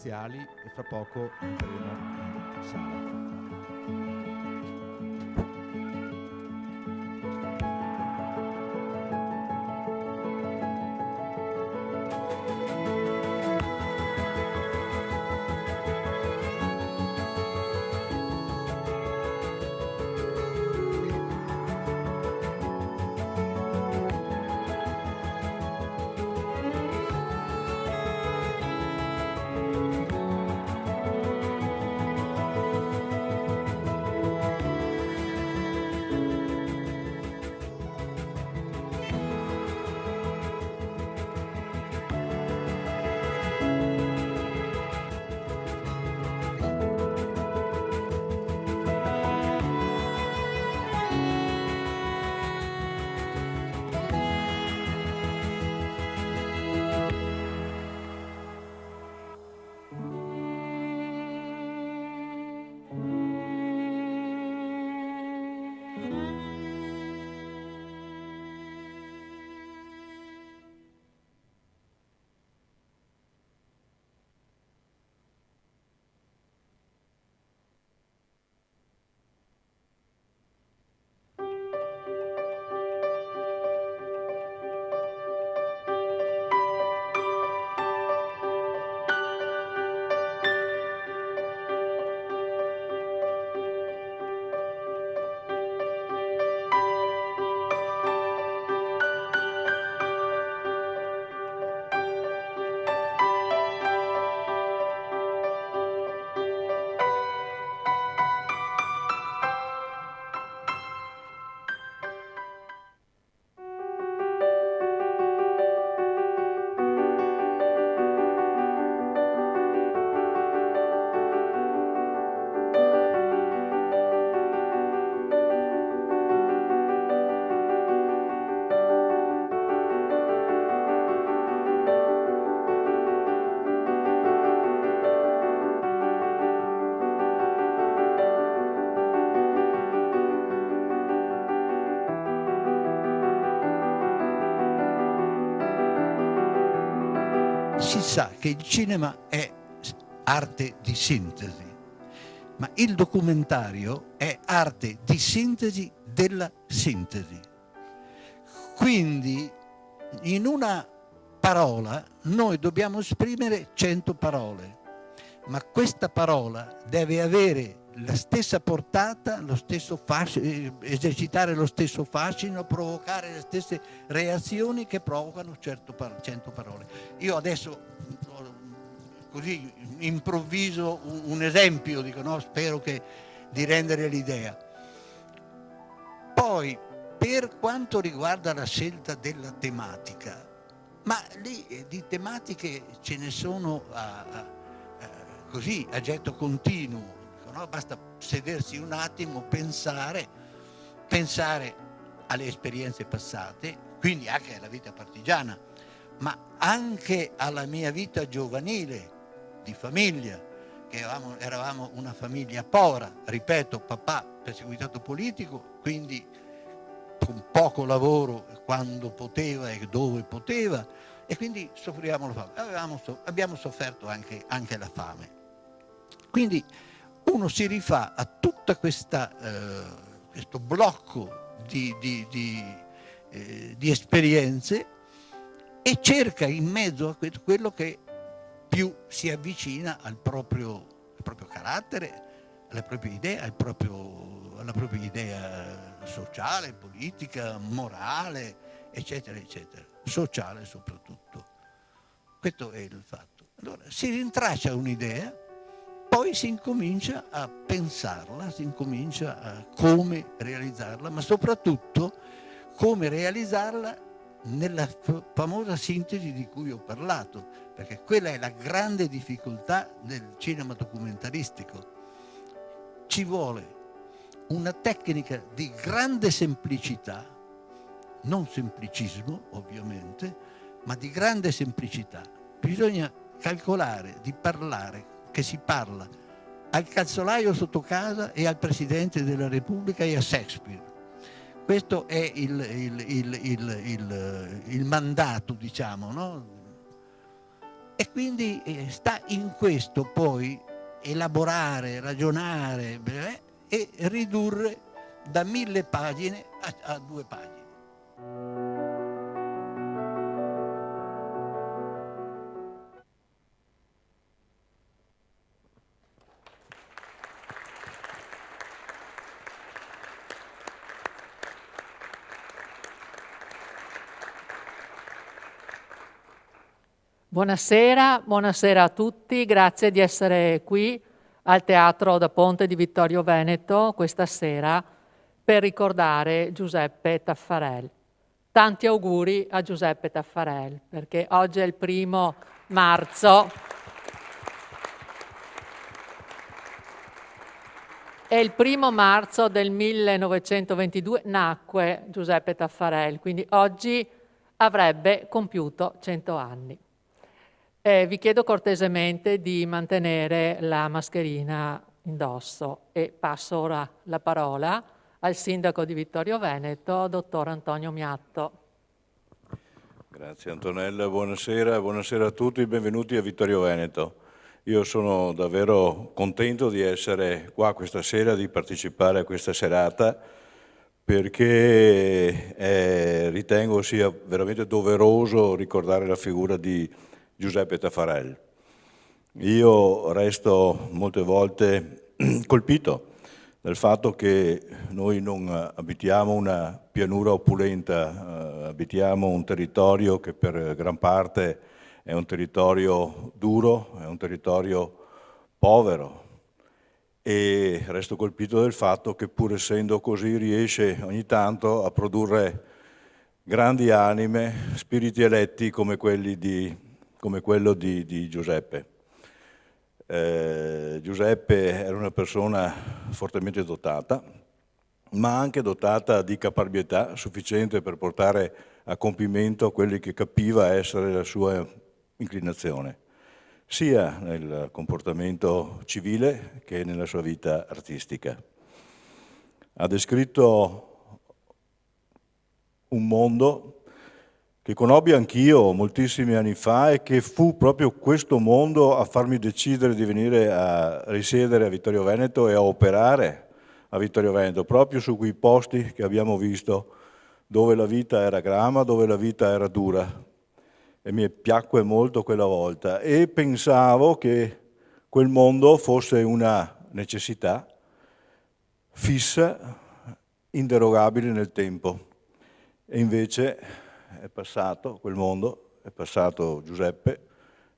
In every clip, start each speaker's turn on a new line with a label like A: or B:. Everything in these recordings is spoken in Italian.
A: parziali e fra poco entreremo in sala.
B: Si sa che il cinema è arte di sintesi, ma il documentario è arte di sintesi della sintesi. Quindi in una parola noi dobbiamo esprimere 100 parole, ma questa parola deve avere la stessa portata, lo stesso fascino, esercitare lo stesso fascino, provocare le stesse reazioni che provocano 100 parole. Io adesso così improvviso un esempio, dico, no? Spero di rendere l'idea. Poi, per quanto riguarda la scelta della tematica, ma lì di tematiche ce ne sono così a getto continuo. No? Basta sedersi un attimo, pensare alle esperienze passate, quindi anche alla vita partigiana, ma anche alla mia vita giovanile, di famiglia, che eravamo una famiglia povera, ripeto, papà perseguitato politico, quindi con poco lavoro quando poteva e dove poteva, e quindi soffrivamo la fame, abbiamo sofferto anche la fame. Quindi uno si rifà a tutta questo blocco di esperienze e cerca in mezzo a quello che più si avvicina al proprio carattere, alle proprie idee, alla propria idea sociale, politica, morale, eccetera, eccetera. Sociale soprattutto. Questo è il fatto. Allora, si rintraccia un'idea, poi si incomincia a pensarla, si incomincia a come realizzarla, ma soprattutto come realizzarla nella famosa sintesi di cui ho parlato, perché quella è la grande difficoltà del cinema documentaristico. Ci vuole una tecnica di grande semplicità, non semplicismo ovviamente, ma di grande semplicità. Bisogna calcolare di parlare, che si parla al calzolaio sotto casa e al Presidente della Repubblica e a Shakespeare. Questo è il mandato, diciamo, no? E quindi sta in questo poi elaborare, ragionare e ridurre da 1000 pagine a 2 pagine.
C: Buonasera, buonasera a tutti, grazie di essere qui al Teatro da Ponte di Vittorio Veneto questa sera per ricordare Giuseppe Taffarel. Tanti auguri a Giuseppe Taffarel, perché oggi è il 1° marzo. E il 1° marzo del 1922 nacque Giuseppe Taffarel, quindi oggi avrebbe compiuto 100 anni. Vi chiedo cortesemente di mantenere la mascherina indosso e passo ora la parola al sindaco di Vittorio Veneto, dottor Antonio Miatto.
D: Grazie Antonella, buonasera a tutti, benvenuti a Vittorio Veneto. Io sono davvero contento di essere qua questa sera, di partecipare a questa serata, perché ritengo sia veramente doveroso ricordare la figura di Giuseppe Taffarel. Io resto molte volte colpito dal fatto che noi non abitiamo una pianura opulenta, abitiamo un territorio che per gran parte è un territorio duro, è un territorio povero, e resto colpito del fatto che pur essendo così riesce ogni tanto a produrre grandi anime, spiriti eletti come quello di Giuseppe. Giuseppe era una persona fortemente dotata, ma anche dotata di caparbietà sufficiente per portare a compimento quelli che capiva essere la sua inclinazione, sia nel comportamento civile che nella sua vita artistica. Ha descritto un mondo che conobbi anch'io moltissimi anni fa e che fu proprio questo mondo a farmi decidere di venire a risiedere a Vittorio Veneto e a operare a Vittorio Veneto, proprio su quei posti che abbiamo visto dove la vita era grama, dove la vita era dura. E mi piacque molto quella volta e pensavo che quel mondo fosse una necessità fissa, inderogabile nel tempo. E invece è passato quel mondo, è passato Giuseppe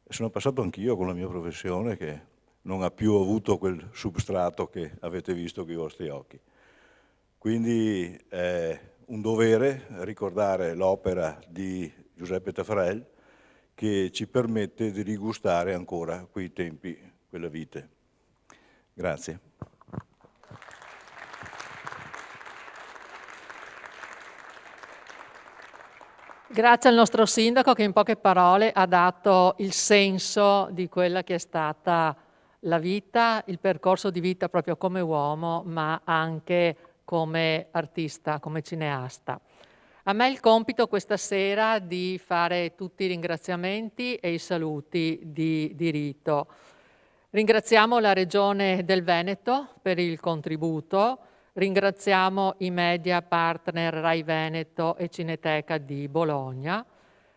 D: e sono passato anch'io con la mia professione che non ha più avuto quel substrato che avete visto con i vostri occhi. Quindi è un dovere ricordare l'opera di Giuseppe Taffarel che ci permette di rigustare ancora quei tempi, quella vite. Grazie.
C: Grazie al nostro sindaco che in poche parole ha dato il senso di quella che è stata la vita, il percorso di vita proprio come uomo, ma anche come artista, come cineasta. A me il compito questa sera di fare tutti i ringraziamenti e i saluti di rito. Ringraziamo la Regione del Veneto per il contributo, ringraziamo i media partner Rai Veneto e Cineteca di Bologna,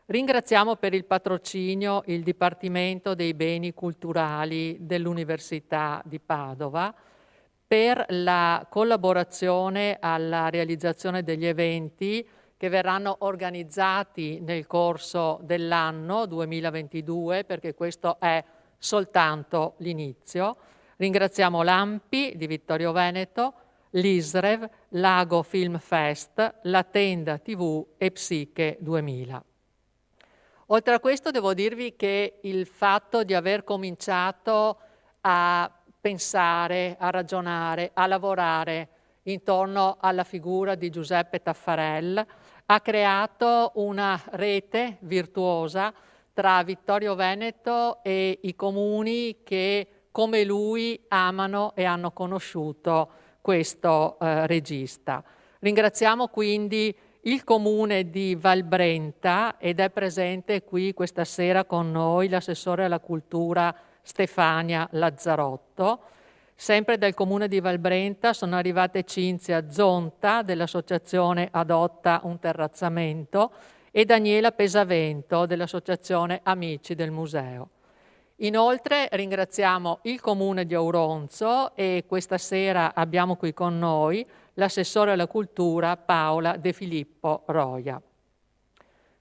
C: ringraziamo per il patrocinio il Dipartimento dei Beni Culturali dell'Università di Padova, per la collaborazione alla realizzazione degli eventi che verranno organizzati nel corso dell'anno 2022, perché questo è soltanto l'inizio. Ringraziamo l'AMPI di Vittorio Veneto, l'ISREV, Lago Film Fest, la Tenda TV e Psiche 2000. Oltre a questo devo dirvi che il fatto di aver cominciato a pensare, a ragionare, a lavorare intorno alla figura di Giuseppe Taffarel ha creato una rete virtuosa tra Vittorio Veneto e i comuni che come lui amano e hanno conosciuto questo regista. Ringraziamo quindi il comune di Valbrenta, ed è presente qui questa sera con noi l'assessore alla cultura Stefania Lazzarotto. Sempre del comune di Valbrenta sono arrivate Cinzia Zonta dell'associazione Adotta un terrazzamento e Daniela Pesavento dell'associazione Amici del Museo. Inoltre ringraziamo il comune di Auronzo e questa sera abbiamo qui con noi l'assessore alla cultura Paola De Filippo Roia.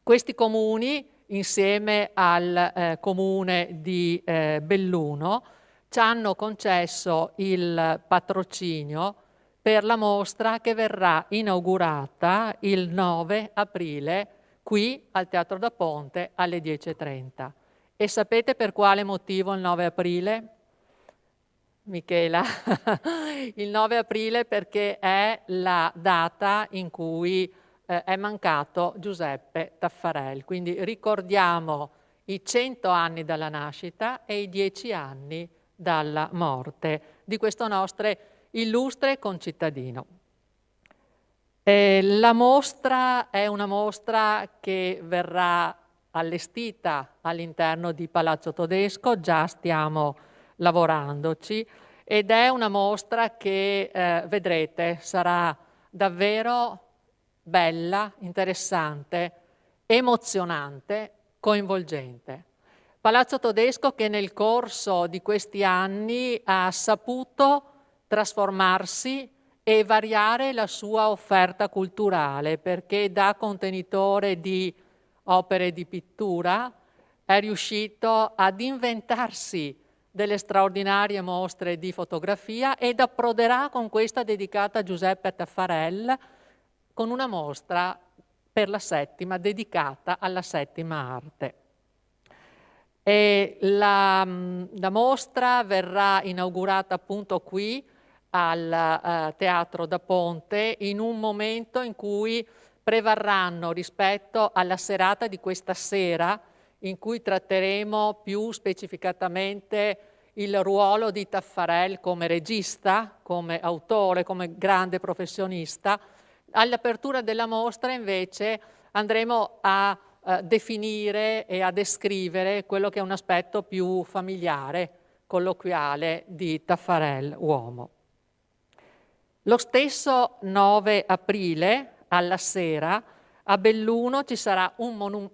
C: Questi comuni, insieme al comune di Belluno, ci hanno concesso il patrocinio per la mostra che verrà inaugurata il 9 aprile qui al Teatro da Ponte alle 10:30. E sapete per quale motivo il 9 aprile? Michela? Il 9 aprile perché è la data in cui è mancato Giuseppe Taffarel. Quindi ricordiamo i 100 anni dalla nascita e i 10 anni dalla morte di questo nostro illustre concittadino. La mostra è una mostra che verrà allestita all'interno di Palazzo Todesco, già stiamo lavorandoci, ed è una mostra che vedrete sarà davvero bella, interessante, emozionante, coinvolgente. Palazzo Todesco che nel corso di questi anni ha saputo trasformarsi e variare la sua offerta culturale, perché da contenitore di opere di pittura è riuscito ad inventarsi delle straordinarie mostre di fotografia ed approderà con questa dedicata a Giuseppe Taffarel con una mostra per la settima, dedicata alla settima arte. E la mostra verrà inaugurata appunto qui al Teatro da Ponte in un momento in cui prevarranno rispetto alla serata di questa sera, in cui tratteremo più specificatamente il ruolo di Taffarel come regista, come autore, come grande professionista. All'apertura della mostra invece andremo a definire e a descrivere quello che è un aspetto più familiare, colloquiale di Taffarel uomo. Lo stesso 9 aprile, alla sera, a Belluno ci sarà un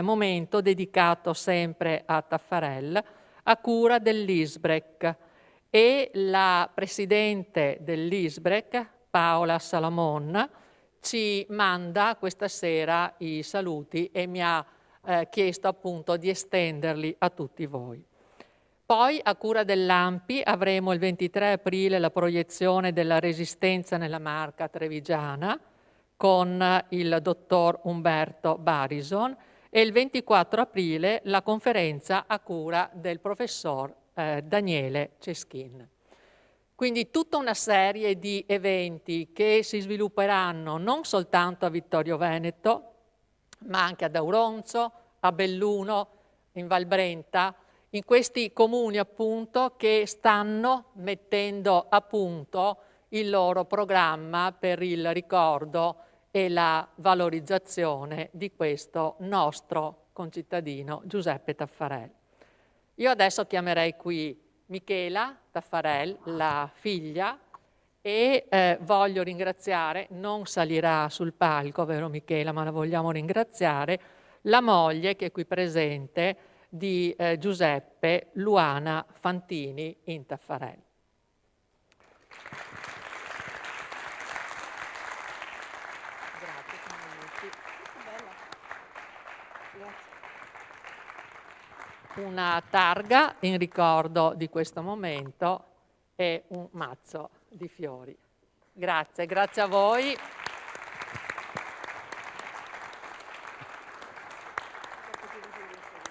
C: momento dedicato sempre a Taffarel, a cura dell'ISBREC, e la presidente dell'ISBREC, Paola Salamon, ci manda questa sera i saluti e mi ha chiesto appunto di estenderli a tutti voi. Poi a cura dell'AMPI avremo il 23 aprile la proiezione della Resistenza nella Marca trevigiana con il dottor Umberto Barison e il 24 aprile la conferenza a cura del professor Daniele Ceschin. Quindi tutta una serie di eventi che si svilupperanno non soltanto a Vittorio Veneto, ma anche ad Auronzo, a Belluno, in Valbrenta, in questi comuni appunto che stanno mettendo a punto il loro programma per il ricordo e la valorizzazione di questo nostro concittadino Giuseppe Taffarel. Io adesso chiamerei qui Michela Taffarel, la figlia, e voglio ringraziare, non salirà sul palco, vero Michela, ma la vogliamo ringraziare, la moglie che è qui presente di Giuseppe, Luana Fantini in Taffarel. Una targa in ricordo di questo momento e un mazzo di fiori. Grazie, grazie a voi.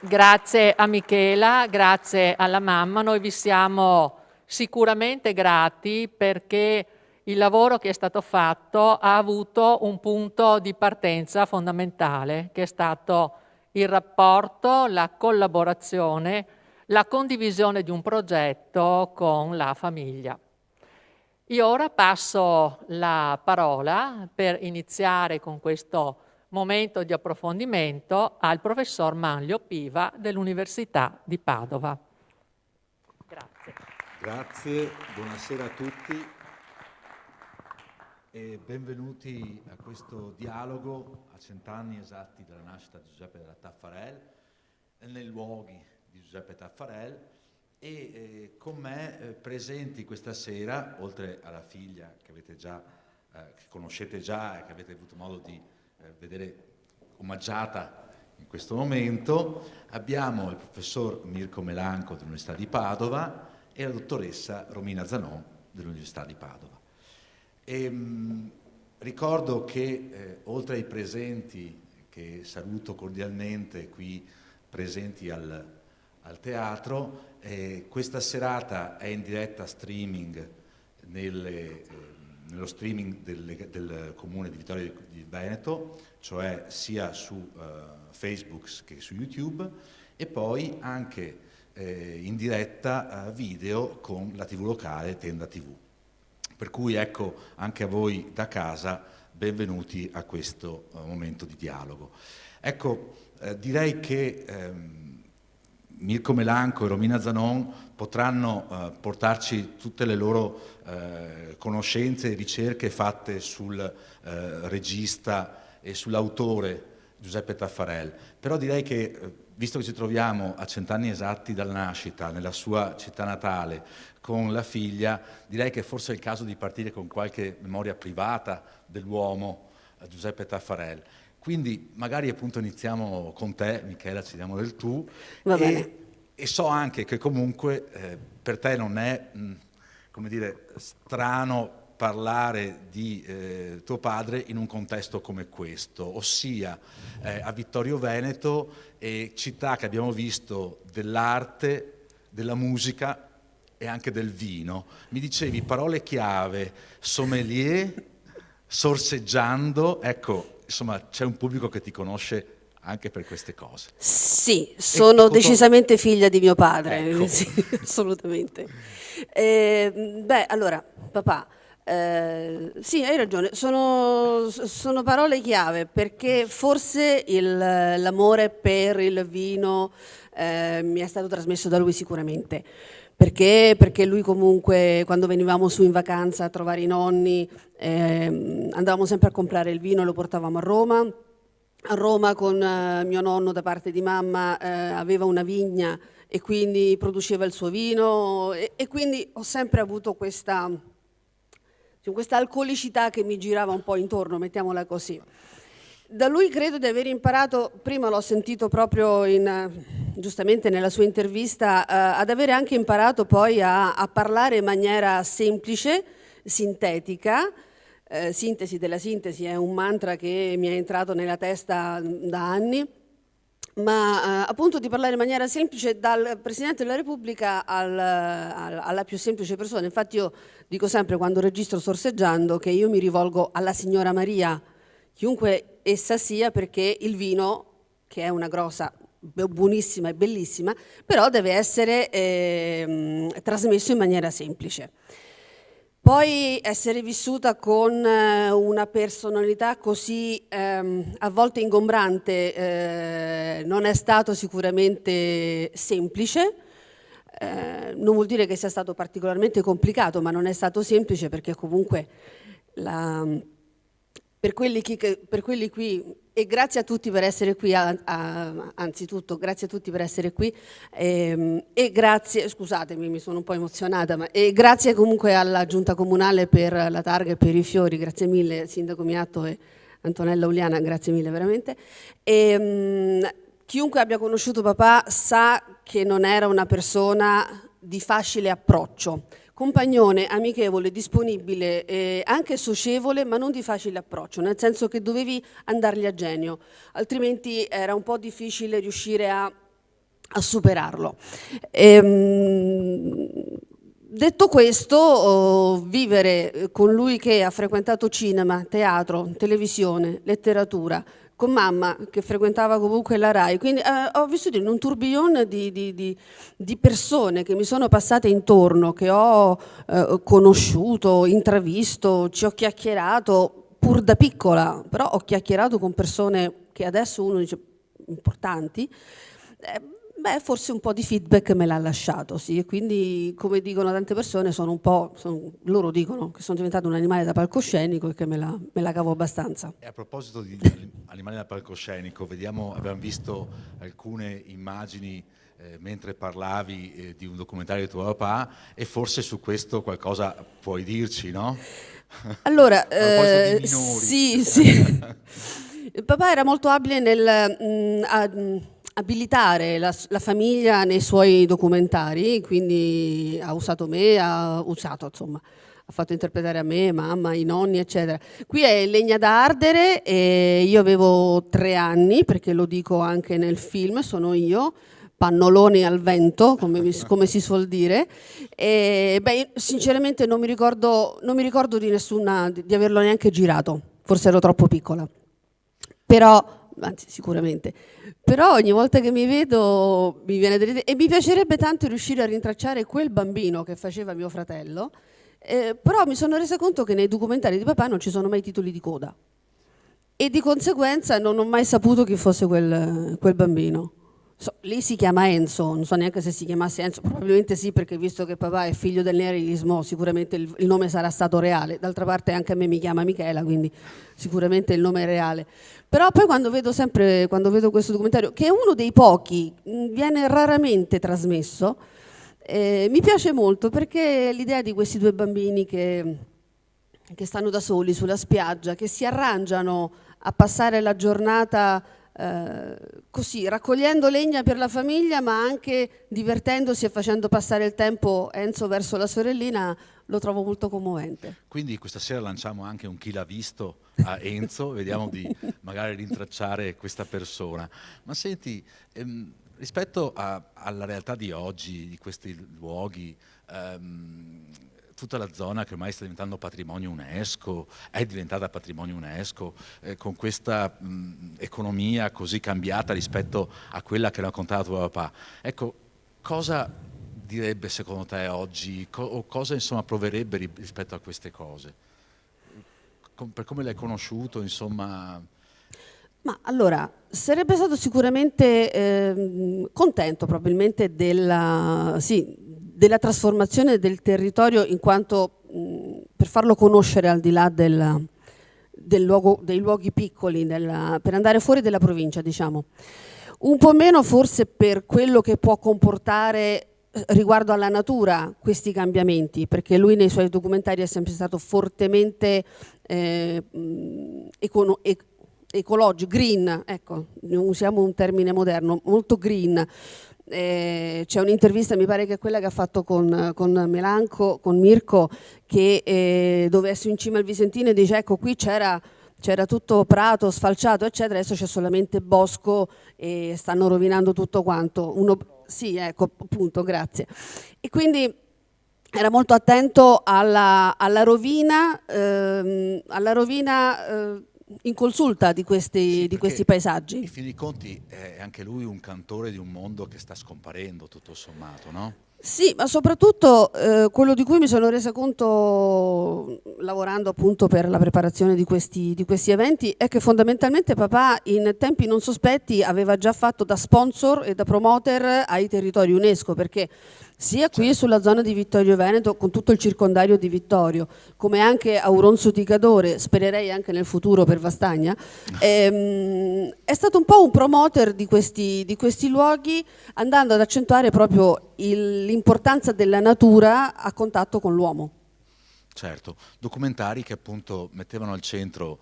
C: Grazie a Michela, grazie alla mamma. Noi vi siamo sicuramente grati perché il lavoro che è stato fatto ha avuto un punto di partenza fondamentale, che è stato il rapporto, la collaborazione, la condivisione di un progetto con la famiglia. Io ora passo la parola per iniziare con questo momento di approfondimento al professor Manlio Piva dell'Università di Padova. Grazie.
A: Grazie, buonasera a tutti e benvenuti a questo dialogo a 100 anni esatti dalla nascita di Giuseppe della Taffarel, nei luoghi di Giuseppe Taffarel e con me presenti questa sera, oltre alla figlia che avete già, che conoscete già e che avete avuto modo di vedere omaggiata in questo momento, abbiamo il professor Mirko Melanco dell'Università di Padova e la dottoressa Romina Zanon dell'Università di Padova. Ricordo che oltre ai presenti, che saluto cordialmente qui presenti al teatro, questa serata è in diretta streaming nello streaming del Comune di Vittorio di Veneto, cioè sia su Facebook che su YouTube, e poi anche in diretta video con la TV locale Tenda TV. Per cui ecco, anche a voi da casa, benvenuti a questo momento di dialogo. Ecco, direi che Mirko Melanco e Romina Zanon potranno portarci tutte le loro conoscenze e ricerche fatte sul regista e sull'autore Giuseppe Taffarel. Però direi che, visto che ci troviamo a 100 anni esatti dalla nascita, nella sua città natale, con la figlia, direi che forse è il caso di partire con qualche memoria privata dell'uomo Giuseppe Taffarel. Quindi magari appunto iniziamo con te, Michela, ci diamo del tu.
E: Va bene.
A: E so anche che comunque per te non è, come dire, strano parlare di tuo padre in un contesto come questo, ossia a Vittorio Veneto, città che abbiamo visto dell'arte, della musica e anche del vino. Mi dicevi parole chiave, sommelier, sorseggiando, ecco, insomma c'è un pubblico che ti conosce anche per queste cose.
E: Sì, sono decisamente figlia di mio padre,
A: Ecco.
E: sì, assolutamente. Beh, allora, papà, sì, hai ragione, sono parole chiave, perché forse l'amore per il vino mi è stato trasmesso da lui sicuramente. Perché lui comunque, quando venivamo su in vacanza a trovare i nonni, andavamo sempre a comprare il vino e lo portavamo a Roma. A Roma con mio nonno da parte di mamma aveva una vigna e quindi produceva il suo vino e quindi ho sempre avuto questa alcolicità che mi girava un po' intorno, mettiamola così. Da lui credo di aver imparato, prima l'ho sentito proprio giustamente nella sua intervista, ad avere anche imparato poi a parlare in maniera semplice, sintetica. Sintesi della sintesi è un mantra che mi è entrato nella testa da anni, ma appunto di parlare in maniera semplice dal Presidente della Repubblica alla più semplice persona. Infatti io dico sempre, quando registro sorseggiando, che io mi rivolgo alla signora Maria, chiunque essa sia, perché il vino, che è una grossa, buonissima e bellissima, però deve essere trasmesso in maniera semplice. Poi essere vissuta con una personalità così a volte ingombrante non è stato sicuramente semplice. Non vuol dire che sia stato particolarmente complicato, ma non è stato semplice, perché comunque per quelli qui, e grazie a tutti per essere qui, anzitutto grazie a tutti per essere qui, e grazie, scusatemi, mi sono un po' emozionata, e grazie comunque alla Giunta Comunale per la targa e per i fiori, grazie mille Sindaco Miatto e Antonella Uliana, grazie mille veramente. Chiunque abbia conosciuto papà sa che non era una persona di facile approccio, compagnone, amichevole, disponibile, anche socievole, ma non di facile approccio, nel senso che dovevi andargli a genio, altrimenti era un po' difficile riuscire a superarlo. Detto questo, vivere con lui che ha frequentato cinema, teatro, televisione, letteratura, con mamma che frequentava comunque la RAI, quindi ho vissuto in un tourbillon di persone che mi sono passate intorno, che ho conosciuto, intravisto, ci ho chiacchierato pur da piccola, però ho chiacchierato con persone che adesso uno dice importanti. Beh, forse un po' di feedback me l'ha lasciato, sì, e quindi, come dicono tante persone, loro dicono che sono diventato un animale da palcoscenico e che me la cavo abbastanza.
A: E a proposito di animali da palcoscenico, abbiamo visto alcune immagini mentre parlavi di un documentario di tuo papà, e forse su questo qualcosa puoi dirci, no?
E: Allora,
A: a proposito di minori.
E: sì. Il papà era molto abile nel abilitare la famiglia nei suoi documentari, quindi ha usato me, ha fatto interpretare a me, mamma, i nonni, eccetera. Qui è Legna da ardere e io avevo 3 anni, perché lo dico anche nel film, sono io, pannoloni al vento, come si suol dire. E, sinceramente non mi ricordo di averlo neanche girato, forse ero troppo piccola. Sicuramente. Però ogni volta che mi vedo mi viene da ridere, e mi piacerebbe tanto riuscire a rintracciare quel bambino che faceva mio fratello, però mi sono resa conto che nei documentari di papà non ci sono mai titoli di coda e di conseguenza non ho mai saputo chi fosse quel bambino. Lì si chiama Enzo, non so neanche se si chiamasse Enzo, probabilmente sì, perché visto che papà è figlio del neorealismo sicuramente il nome sarà stato reale. D'altra parte anche a me mi chiama Michela, quindi sicuramente il nome è reale. Però poi quando vedo questo documentario, che è uno dei pochi, viene raramente trasmesso, mi piace molto, perché l'idea di questi 2 bambini che stanno da soli sulla spiaggia, che si arrangiano a passare la giornata così, raccogliendo legna per la famiglia, ma anche divertendosi e facendo passare il tempo Enzo verso la sorellina, lo trovo molto commovente.
A: Quindi questa sera lanciamo anche un chi l'ha visto a Enzo, vediamo di magari rintracciare questa persona. Ma senti, rispetto alla realtà di oggi, di questi luoghi, tutta la zona che ormai sta diventando patrimonio UNESCO, è diventata patrimonio UNESCO, con questa economia così cambiata rispetto a quella che raccontava tuo papà. Ecco, cosa direbbe secondo te oggi, o cosa insomma proverebbe rispetto a queste cose? Per come l'hai conosciuto, insomma...
E: Ma allora, sarebbe stato sicuramente contento probabilmente della trasformazione del territorio, in quanto per farlo conoscere al di là dei luoghi piccoli, per andare fuori dalla provincia, diciamo. Un po' meno forse per quello che può comportare riguardo alla natura questi cambiamenti, perché lui nei suoi documentari è sempre stato fortemente ecologico, green, ecco, usiamo un termine moderno, molto green. C'è un'intervista, mi pare che è quella che ha fatto con Melanco, con Mirko, che dove è su in cima al Visentino e dice: ecco, qui c'era tutto prato sfalciato eccetera, adesso c'è solamente bosco e stanno rovinando tutto quanto. Sì, ecco, appunto, grazie. E quindi era molto attento alla rovina inconsulta di questi paesaggi.
A: In fin dei conti è anche lui un cantore di un mondo che sta scomparendo, tutto sommato, no?
E: Sì, ma soprattutto quello di cui mi sono resa conto lavorando appunto per la preparazione di questi eventi è che fondamentalmente papà in tempi non sospetti aveva già fatto da sponsor e da promoter ai territori UNESCO, perché sia qui sulla zona di Vittorio Veneto, con tutto il circondario di Vittorio, come anche a Auronzo di Cadore, spererei anche nel futuro per Vastagna, è stato un po' un promoter di questi luoghi, andando ad accentuare proprio l'importanza della natura a contatto con l'uomo.
A: Certo, documentari che appunto mettevano al centro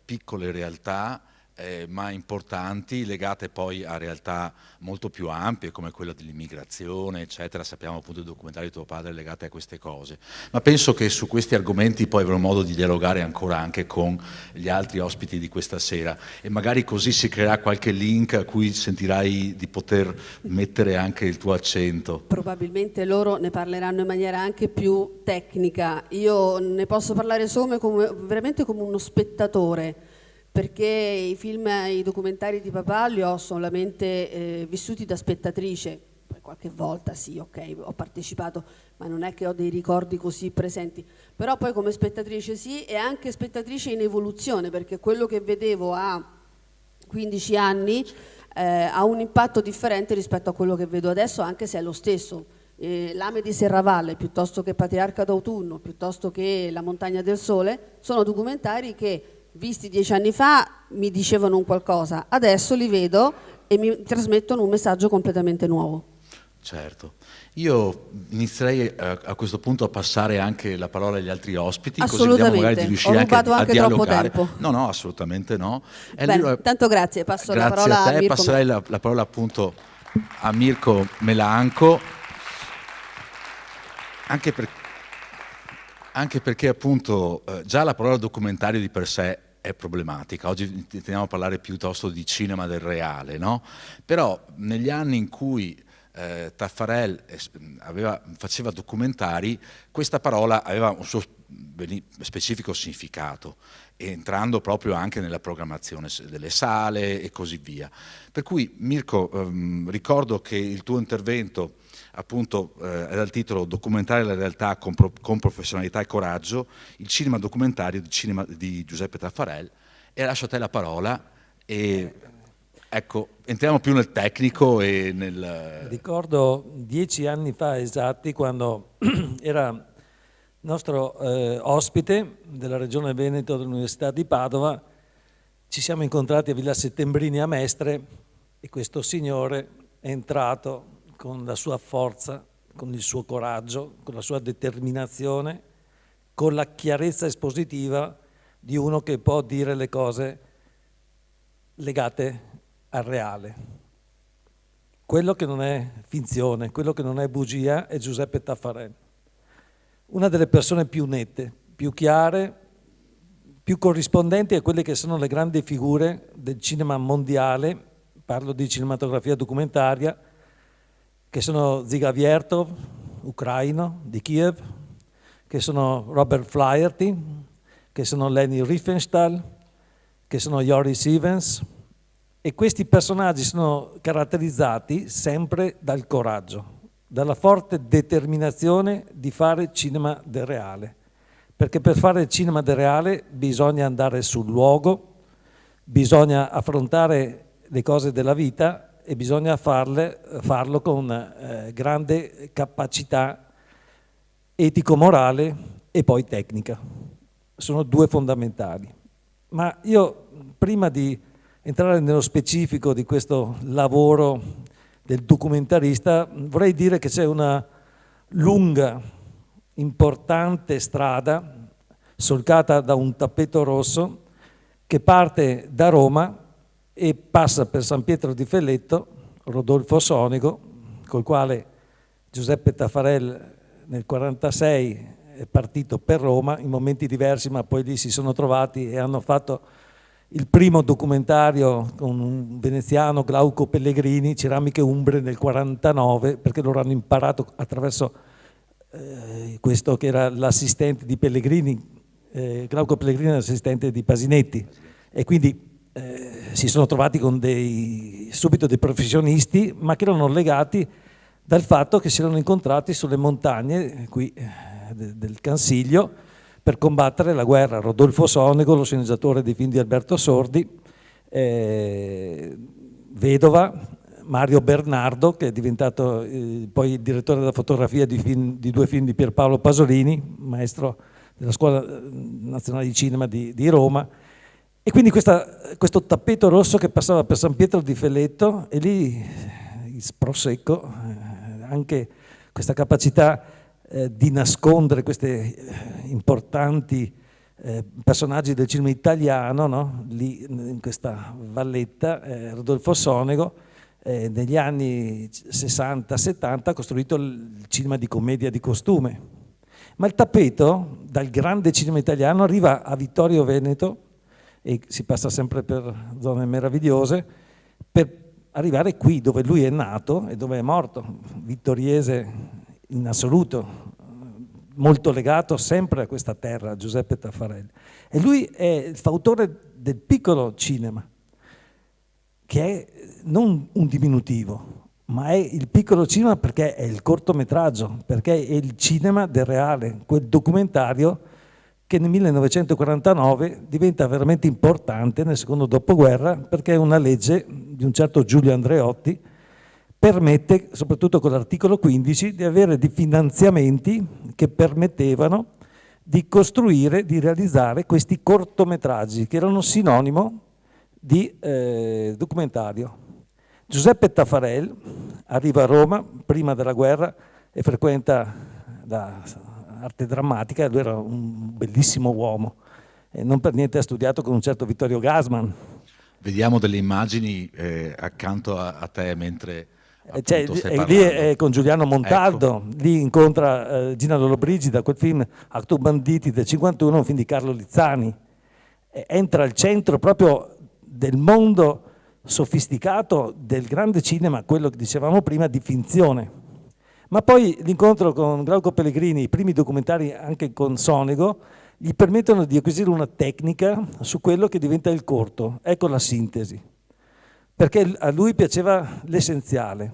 A: piccole realtà, ma importanti, legate poi a realtà molto più ampie come quella dell'immigrazione eccetera. Sappiamo appunto i documentari di tuo padre legati a queste cose, ma penso che su questi argomenti poi avrò modo di dialogare ancora anche con gli altri ospiti di questa sera, e magari così si creerà qualche link a cui sentirai di poter mettere anche il tuo accento.
E: Probabilmente loro ne parleranno in maniera anche più tecnica, io ne posso parlare solo veramente come uno spettatore, perché i film, i documentari di papà li ho solamente vissuti da spettatrice. Qualche volta sì, ok, ho partecipato, ma non è che ho dei ricordi così presenti. Però poi come spettatrice sì, e anche spettatrice in evoluzione, perché quello che vedevo a 15 anni ha un impatto differente rispetto a quello che vedo adesso, anche se è lo stesso. Lame di Serravalle, piuttosto che Patriarca d'autunno, piuttosto che La montagna del sole, sono documentari che, visti 10 anni fa, mi dicevano un qualcosa, adesso li vedo e mi trasmettono un messaggio completamente nuovo.
A: Certo, io inizierei a questo punto a passare anche la parola agli altri ospiti, così vediamo magari di riuscire anche a dialogare.
E: Troppo tempo.
A: No, assolutamente no.
E: Bene, tanto grazie, passo la parola
A: a te,
E: a Mirko.
A: passerei la parola appunto a Mirko Melanco, anche perché appunto già la parola documentario di per sé è problematica. Oggi tendiamo a parlare piuttosto di cinema del reale, no? Però negli anni in cui Taffarel faceva documentari, questa parola aveva un suo specifico significato, entrando proprio anche nella programmazione delle sale e così via. Per cui Mirko, ricordo che il tuo intervento appunto era il titolo Documentare la realtà con professionalità e coraggio, il cinema documentario di Giuseppe Taffarel, e lascio a te la parola e ecco, entriamo più nel tecnico e nel...
F: Ricordo 10 anni fa esatti, quando era nostro ospite della Regione Veneto dell'Università di Padova, ci siamo incontrati a Villa Settembrini a Mestre e questo signore è entrato con la sua forza, con il suo coraggio, con la sua determinazione, con la chiarezza espositiva di uno che può dire le cose legate al reale. Quello che non è finzione, quello che non è bugia è Giuseppe Taffarel. Una delle persone più nette, più chiare, più corrispondenti a quelle che sono le grandi figure del cinema mondiale, parlo di cinematografia documentaria, che sono Dziga Wiertov, ucraino, di Kiev, che sono Robert Flaherty, che sono Leni Riefenstahl, che sono Joris Ivens, e questi personaggi sono caratterizzati sempre dal coraggio, dalla forte determinazione di fare cinema del reale, perché per fare cinema del reale bisogna andare sul luogo, bisogna affrontare le cose della vita e bisogna farlo con grande capacità etico-morale e poi tecnica. Sono due fondamentali. Ma io, prima di entrare nello specifico di questo lavoro del documentarista, vorrei dire che c'è una lunga, importante strada solcata da un tappeto rosso che parte da Roma e passa per San Pietro di Felletto, Rodolfo Sonego, col quale Giuseppe Taffarel nel 1946 è partito per Roma, in momenti diversi, ma poi lì si sono trovati e hanno fatto il primo documentario con un veneziano, Glauco Pellegrini, Ceramiche Umbre, nel 1949, perché loro hanno imparato attraverso questo che era l'assistente di Pellegrini, Glauco Pellegrini è l'assistente di Pasinetti, e quindi si sono trovati con subito dei professionisti, ma che erano legati dal fatto che si erano incontrati sulle montagne qui del Cansiglio per combattere la guerra. Rodolfo Sonego, lo sceneggiatore dei film di Alberto Sordi, Vedova, Mario Bernardo, che è diventato poi il direttore della fotografia di due film di Pierpaolo Pasolini, maestro della Scuola Nazionale di Cinema di Roma. E quindi questo tappeto rosso che passava per San Pietro di Felletto, e lì il prosecco, anche questa capacità di nascondere questi importanti personaggi del cinema italiano, no? Lì in questa valletta, Rodolfo Sonego negli anni 60-70 ha costruito il cinema di commedia di costume. Ma il tappeto dal grande cinema italiano arriva a Vittorio Veneto e si passa sempre per zone meravigliose per arrivare qui dove lui è nato e dove è morto, vittoriese in assoluto, molto legato sempre a questa terra, Giuseppe Taffarel. E lui è il fautore del piccolo cinema, che è non un diminutivo, ma è il piccolo cinema perché è il cortometraggio, perché è il cinema del reale, quel documentario che nel 1949 diventa veramente importante nel secondo dopoguerra, perché è una legge di un certo Giulio Andreotti, permette, soprattutto con l'articolo 15, di avere dei finanziamenti che permettevano di costruire, di realizzare questi cortometraggi, che erano sinonimo di documentario. Giuseppe Taffarel arriva a Roma prima della guerra e frequenta l'arte drammatica, lui era un bellissimo uomo e non per niente ha studiato con un certo Vittorio Gassman.
A: Vediamo delle immagini accanto a te mentre
F: Cioè,
A: stai
F: lì è
A: parlando.
F: con Giuliano Montaldo,
A: Ecco.
F: lì incontra Gina Lollobrigida, quel film Actu Banditi del 51, un film di Carlo Lizzani. Entra al centro proprio del mondo sofisticato del grande cinema, quello che dicevamo prima, di finzione. Ma poi l'incontro con Glauco Pellegrini, i primi documentari anche con Sonego, gli permettono di acquisire una tecnica su quello che diventa il corto. Ecco la sintesi. Perché a lui piaceva l'essenziale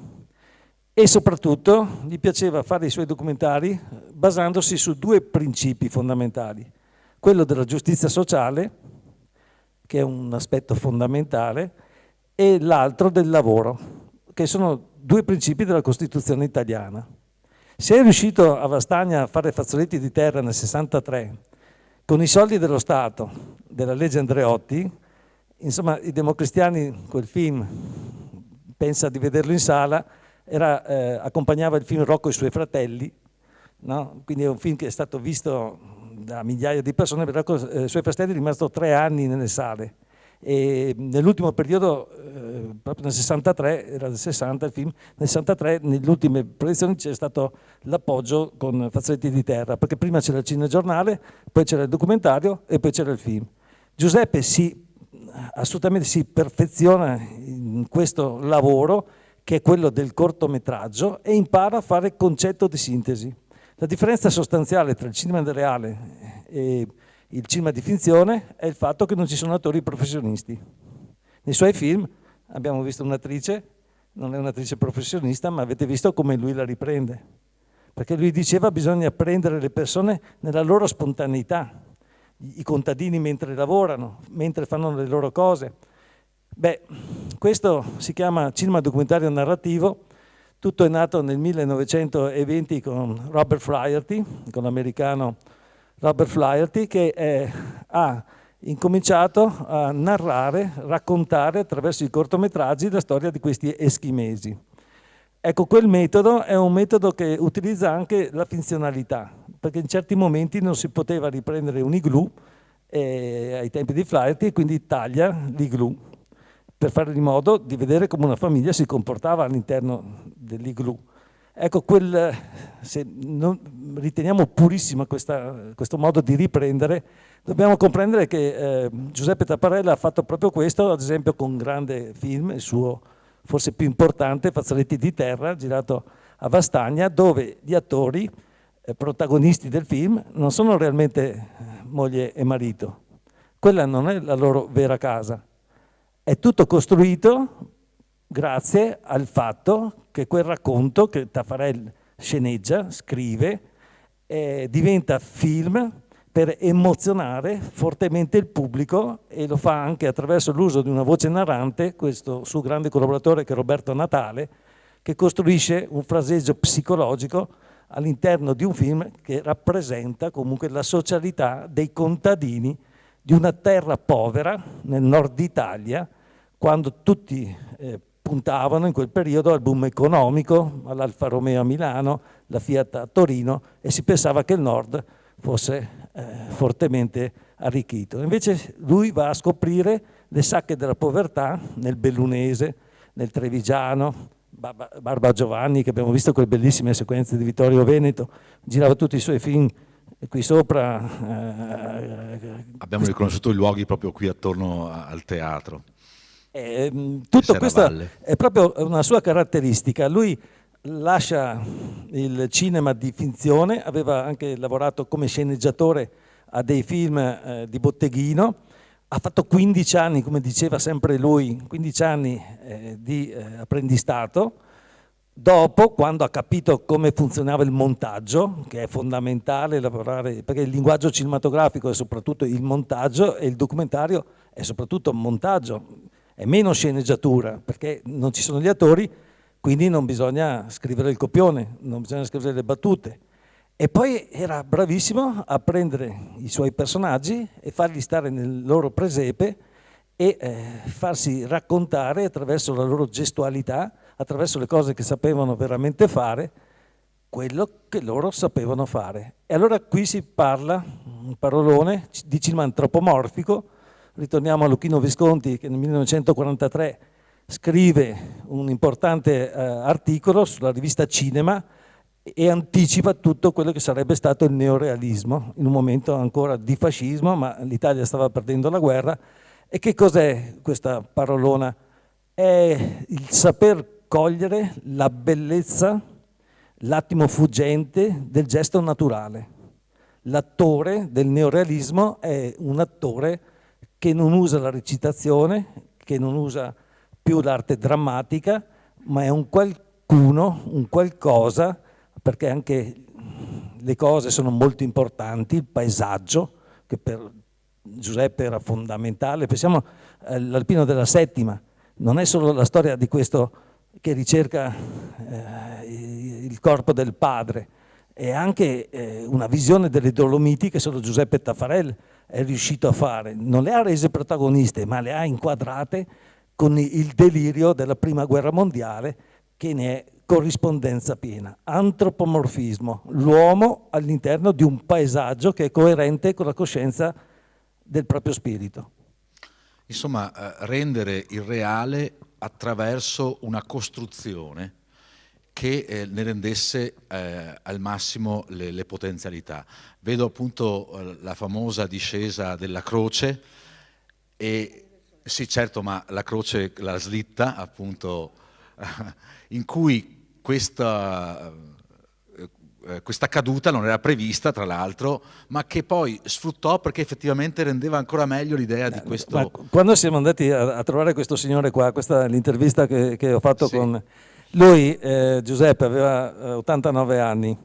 F: e soprattutto gli piaceva fare i suoi documentari basandosi su due principi fondamentali. Quello della giustizia sociale, che è un aspetto fondamentale, e l'altro del lavoro, che sono due principi della Costituzione italiana. Se è riuscito a Vastagna a fare fazzoletti di terra nel 63, con i soldi dello Stato, della legge Andreotti, insomma, i democristiani, quel film, pensa di vederlo in sala, accompagnava il film Rocco e i suoi fratelli, no? Quindi è un film che è stato visto da migliaia di persone, per Rocco e i suoi fratelli è rimasto 3 anni nelle sale. E nell'ultimo periodo, proprio nel 63, era del 60 il film, nel 63 nelle ultime proiezioni c'è stato l'appoggio con fazzoletti di terra, perché prima c'era il cinegiornale, poi c'era il documentario e poi c'era il film. Giuseppe assolutamente si perfeziona in questo lavoro che è quello del cortometraggio e impara a fare concetto di sintesi. La differenza sostanziale tra il cinema del reale e il cinema di finzione è il fatto che non ci sono attori professionisti. Nei suoi film abbiamo visto un'attrice, non è un'attrice professionista, ma avete visto come lui la riprende. Perché lui diceva che bisogna prendere le persone nella loro spontaneità, i contadini mentre lavorano, mentre fanno le loro cose. Beh, questo si chiama cinema documentario narrativo. Tutto è nato nel 1920 con Robert Flaherty, con l'americano Robert Flaherty, che ha incominciato a narrare, raccontare attraverso i cortometraggi la storia di questi eschimesi. Ecco, quel metodo è un metodo che utilizza anche la finzionalità, perché in certi momenti non si poteva riprendere un igloo ai tempi di Flaherty e quindi taglia l'igloo per fare in modo di vedere come una famiglia si comportava all'interno dell'igloo. Ecco, se non riteniamo purissimo questo modo di riprendere, dobbiamo comprendere che Giuseppe Tapparella ha fatto proprio questo, ad esempio con un grande film, il suo forse più importante, Fazzoletti di terra, girato a Vastagna, dove gli attori protagonisti del film non sono realmente moglie e marito. Quella non è la loro vera casa. È tutto costruito grazie al fatto che quel racconto che Taffarel sceneggia, scrive, diventa film per emozionare fortemente il pubblico e lo fa anche attraverso l'uso di una voce narrante, questo suo grande collaboratore che è Roberto Natale, che costruisce un fraseggio psicologico all'interno di un film che rappresenta comunque la socialità dei contadini di una terra povera nel nord Italia, quando tutti puntavano in quel periodo al boom economico, all'Alfa Romeo a Milano, la Fiat a Torino, e si pensava che il nord fosse fortemente arricchito. Invece lui va a scoprire le sacche della povertà nel bellunese, nel trevigiano, Barba Giovanni, che abbiamo visto quelle bellissime sequenze di Vittorio Veneto, girava tutti i suoi film qui sopra.
A: Abbiamo riconosciuto i luoghi proprio qui attorno al teatro.
F: Tutto questo è proprio una sua caratteristica. Lui lascia il cinema di finzione, aveva anche lavorato come sceneggiatore a dei film di botteghino, ha fatto 15 anni, come diceva sempre lui, 15 anni di apprendistato. Dopo, quando ha capito come funzionava il montaggio, che è fondamentale lavorare, perché il linguaggio cinematografico è soprattutto il montaggio e il documentario è soprattutto montaggio, è meno sceneggiatura, perché non ci sono gli attori, quindi non bisogna scrivere il copione, non bisogna scrivere le battute. E poi era bravissimo a prendere i suoi personaggi e farli stare nel loro presepe e farsi raccontare attraverso la loro gestualità, attraverso le cose che sapevano veramente fare, quello che loro sapevano fare. E allora qui si parla, un parolone, di cinema antropomorfico. Ritorniamo a Luchino Visconti che nel 1943 scrive un importante articolo sulla rivista Cinema e anticipa tutto quello che sarebbe stato il neorealismo, in un momento ancora di fascismo, ma l'Italia stava perdendo la guerra. E che cos'è questa parolona? È il saper cogliere la bellezza, l'attimo fuggente del gesto naturale. L'attore del neorealismo è un attore che non usa la recitazione, che non usa più l'arte drammatica, ma è un qualcuno, un qualcosa, perché anche le cose sono molto importanti, il paesaggio, che per Giuseppe era fondamentale. Pensiamo all'Alpino della Settima, non è solo la storia di questo che ricerca il corpo del padre, è anche una visione delle Dolomiti che solo Giuseppe Taffarel è riuscito a fare. Non le ha rese protagoniste, ma le ha inquadrate con il delirio della Prima Guerra Mondiale, che ne è corrispondenza piena. Antropomorfismo, l'uomo all'interno di un paesaggio che è coerente con la coscienza del proprio spirito.
A: Insomma, rendere il reale attraverso una costruzione che ne rendesse al massimo le potenzialità. Vedo appunto la famosa discesa della croce, e sì certo, ma la croce, la slitta appunto, in cui questa caduta non era prevista, tra l'altro, ma che poi sfruttò perché effettivamente rendeva ancora meglio l'idea di questo.
F: Ma quando siamo andati a trovare questo signore qua, questa è l'intervista che ho fatto, sì, con lui, Giuseppe aveva 89 anni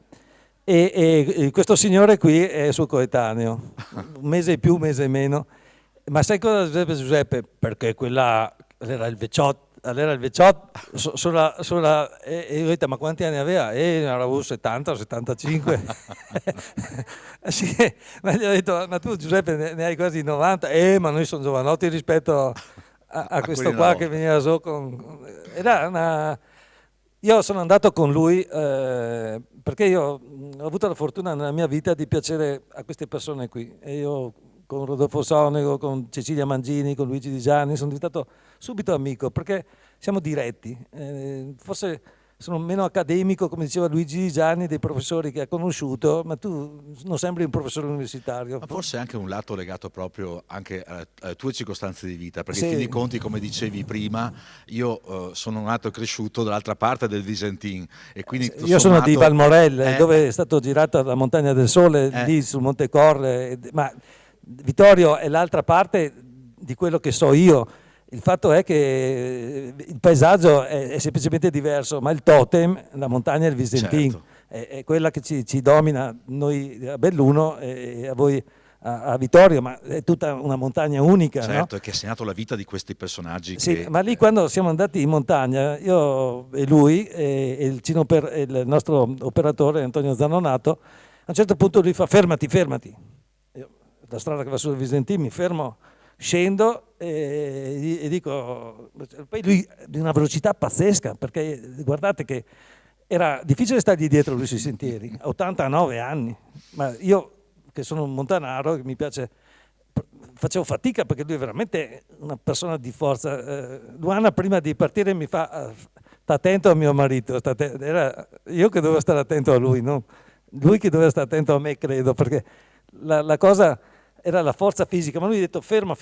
F: e questo signore qui è suo coetaneo, un mese in più, un mese in meno. Ma sai cosa, Giuseppe? Perché quella era il vecchiotto. Allora il vecchiotto e io ho detto, ma quanti anni aveva? Ne avevo 70 o 75. Sì, ma gli ho detto, ma tu Giuseppe ne hai quasi 90, ma noi siamo giovanotti rispetto a questo qua che veniva su Io sono andato con lui perché io ho avuto la fortuna nella mia vita di piacere a queste persone qui, e io con Rodolfo Sonego, con Cecilia Mangini, con Luigi Di Gianni sono diventato subito amico, perché siamo diretti. Forse sono meno accademico, come diceva Luigi Di Gianni, dei professori che ha conosciuto, ma tu non sembri un professore universitario.
A: Ma forse anche un lato legato proprio anche alle tue circostanze di vita, perché
F: sì,
A: in fin dei conti, come dicevi prima, io sono nato e cresciuto dall'altra parte del Visentin, e quindi
F: io sono di Valmorel, dove è stato girato La Montagna del Sole, lì sul Monte Corre, ma Vittorio è l'altra parte di quello che so io. Il fatto è che il paesaggio è semplicemente diverso, ma il totem, la montagna è il Visentin, certo, è quella che ci domina noi a Belluno e a voi a Vittorio, ma è tutta una montagna unica.
A: Certo,
F: no?
A: Che ha segnato la vita di questi personaggi.
F: Sì, ma lì quando siamo andati in montagna, io e lui e il nostro operatore Antonio Zanonato, a un certo punto lui fa fermati. Io, la strada che va sul Visentin, mi fermo, scendo e dico, poi lui di una velocità pazzesca, perché guardate che era difficile stargli dietro lui sui sentieri, a 89 anni, ma io che sono un montanaro, che mi piace, facevo fatica, perché lui è veramente una persona di forza. Luana prima di partire mi fa, sta attento a mio marito, era io che dovevo stare attento a lui, no? Lui che doveva stare attento a me, credo, perché la cosa era la forza fisica, ma lui ha detto fermo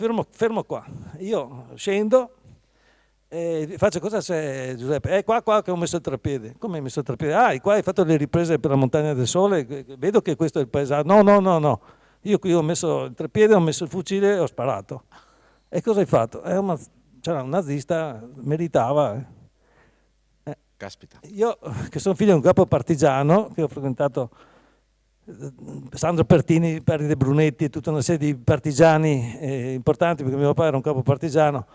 F: qua. Io scendo e faccio, cosa c'è Giuseppe? Qua che ho messo il treppiede. Come hai messo il treppiede? Qua hai fatto le riprese per la Montagna del Sole, vedo che questo è il paesaggio. No. Io qui ho messo il treppiede, ho messo il fucile e ho sparato. E cosa hai fatto? C'era un nazista, meritava.
A: Caspita.
F: Io, che sono figlio di un capo partigiano, che ho frequentato Sandro Pertini, Perdite Brunetti e tutta una serie di partigiani importanti, perché mio papà era un capo partigiano,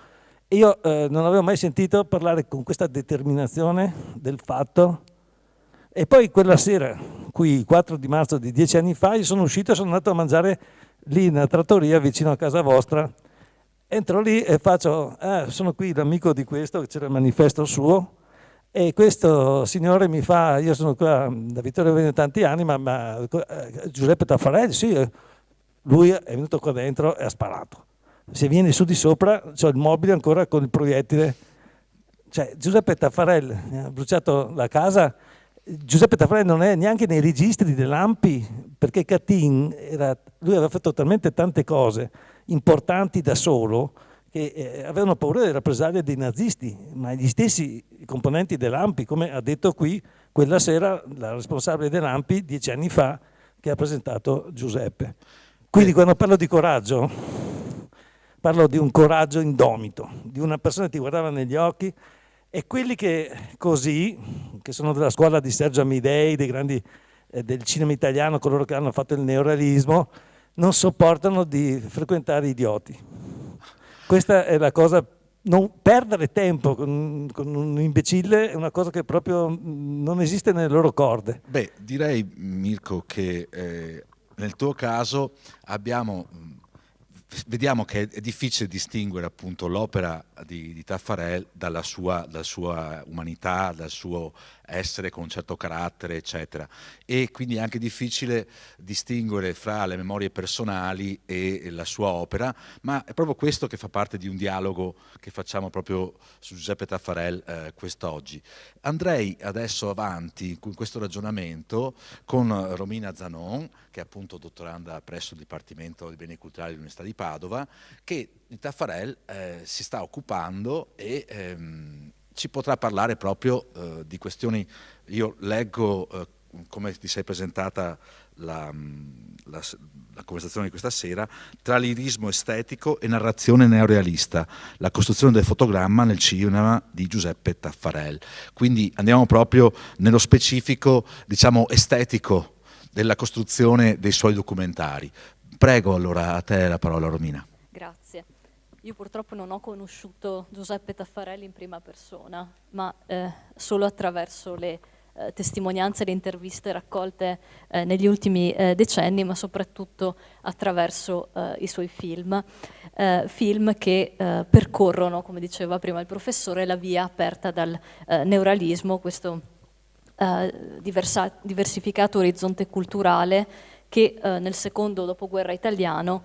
F: e io non avevo mai sentito parlare con questa determinazione del fatto. E poi quella sera, qui il 4 di marzo di 10 anni fa, io sono uscito e sono andato a mangiare lì in una trattoria vicino a casa vostra. Entro lì e faccio, sono qui l'amico di questo, c'era il manifesto suo, e questo signore mi fa, io sono qua da Vittorio Veneto tanti anni, ma Giuseppe Taffarelli, sì, lui è venuto qua dentro e ha sparato. Se vieni su di sopra, c'ho il mobile ancora con il proiettile. Cioè, Giuseppe Taffarelli ha bruciato la casa. Giuseppe Taffarelli non è neanche nei registri dell'ANPI, perché Catin lui aveva fatto talmente tante cose importanti da solo che avevano paura delle rappresaglie dei nazisti, ma gli stessi componenti dell'ANPI, come ha detto qui quella sera la responsabile dell'ANPI 10 anni fa, che ha presentato Giuseppe. Quindi quando parlo di coraggio, parlo di un coraggio indomito, di una persona che ti guardava negli occhi, e quelli che così, che sono della scuola di Sergio Amidei, dei grandi del cinema italiano, coloro che hanno fatto il neorealismo, non sopportano di frequentare idioti. Questa è la cosa, non perdere tempo con un imbecille è una cosa che proprio non esiste nelle loro corde.
A: Beh, direi, Mirko, che nel tuo caso vediamo che è difficile distinguere appunto l'opera di Taffarel dalla sua umanità, dal suo essere con un certo carattere, eccetera. E quindi è anche difficile distinguere fra le memorie personali e la sua opera, ma è proprio questo che fa parte di un dialogo che facciamo proprio su Giuseppe Taffarel quest'oggi. Andrei adesso avanti con questo ragionamento con Romina Zanon, che è appunto dottoranda presso il Dipartimento dei Beni Culturali dell'Università di Padova, che di Taffarel si sta occupando e ci potrà parlare proprio di questioni. Io leggo come ti sei presentata la conversazione di questa sera, tra lirismo estetico e narrazione neorealista, la costruzione del fotogramma nel cinema di Giuseppe Taffarel. Quindi andiamo proprio nello specifico, diciamo, estetico della costruzione dei suoi documentari. Prego allora a te la parola, Romina.
G: Grazie. Io purtroppo non ho conosciuto Giuseppe Taffarelli in prima persona, ma solo attraverso le testimonianze e le interviste raccolte negli ultimi decenni, ma soprattutto attraverso i suoi film, film che percorrono, come diceva prima il professore, la via aperta dal neorealismo, questo diversificato orizzonte culturale che nel secondo dopoguerra italiano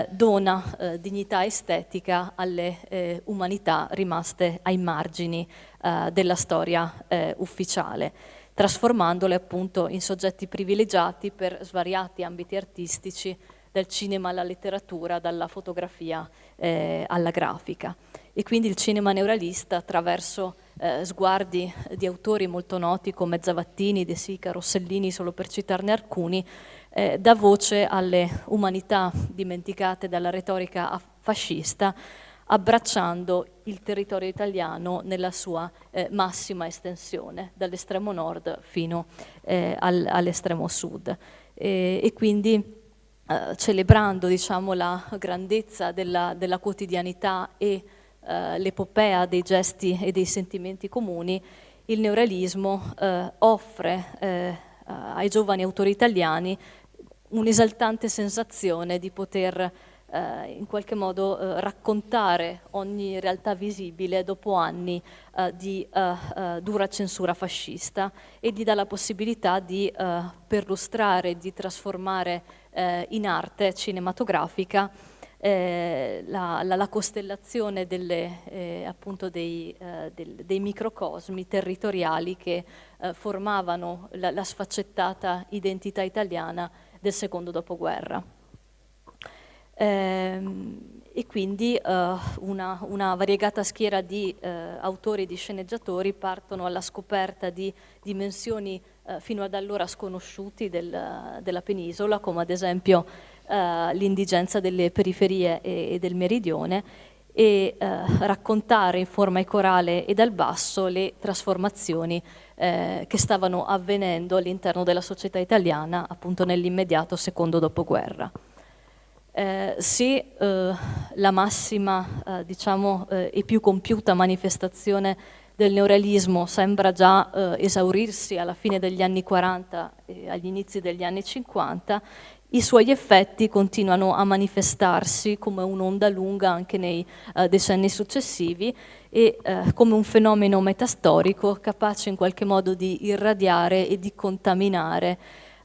G: dona dignità estetica alle umanità rimaste ai margini della storia ufficiale, trasformandole appunto in soggetti privilegiati per svariati ambiti artistici, dal cinema alla letteratura, dalla fotografia alla grafica. E quindi il cinema neorealista, attraverso sguardi di autori molto noti come Zavattini, De Sica, Rossellini, solo per citarne alcuni, dà voce alle umanità dimenticate dalla retorica fascista, abbracciando il territorio italiano nella sua massima estensione, dall'estremo nord fino all'estremo sud. E quindi celebrando, diciamo, la grandezza della quotidianità e l'epopea dei gesti e dei sentimenti comuni, il neorealismo offre ai giovani autori italiani un'esaltante sensazione di poter in qualche modo raccontare ogni realtà visibile dopo anni di dura censura fascista, e gli dà la possibilità di perlustrare, di trasformare in arte cinematografica la costellazione appunto dei microcosmi territoriali che formavano la sfaccettata identità italiana del secondo dopoguerra. E quindi una variegata schiera di autori e di sceneggiatori partono alla scoperta di dimensioni fino ad allora sconosciuti della penisola, come ad esempio l'indigenza delle periferie e del meridione, e raccontare in forma corale e dal basso le trasformazioni che stavano avvenendo all'interno della società italiana appunto nell'immediato secondo dopoguerra. Se la massima diciamo, e più compiuta manifestazione del neorealismo sembra già esaurirsi alla fine degli anni 40 e agli inizi degli anni 50, i suoi effetti continuano a manifestarsi come un'onda lunga anche nei decenni successivi e come un fenomeno metastorico capace in qualche modo di irradiare e di contaminare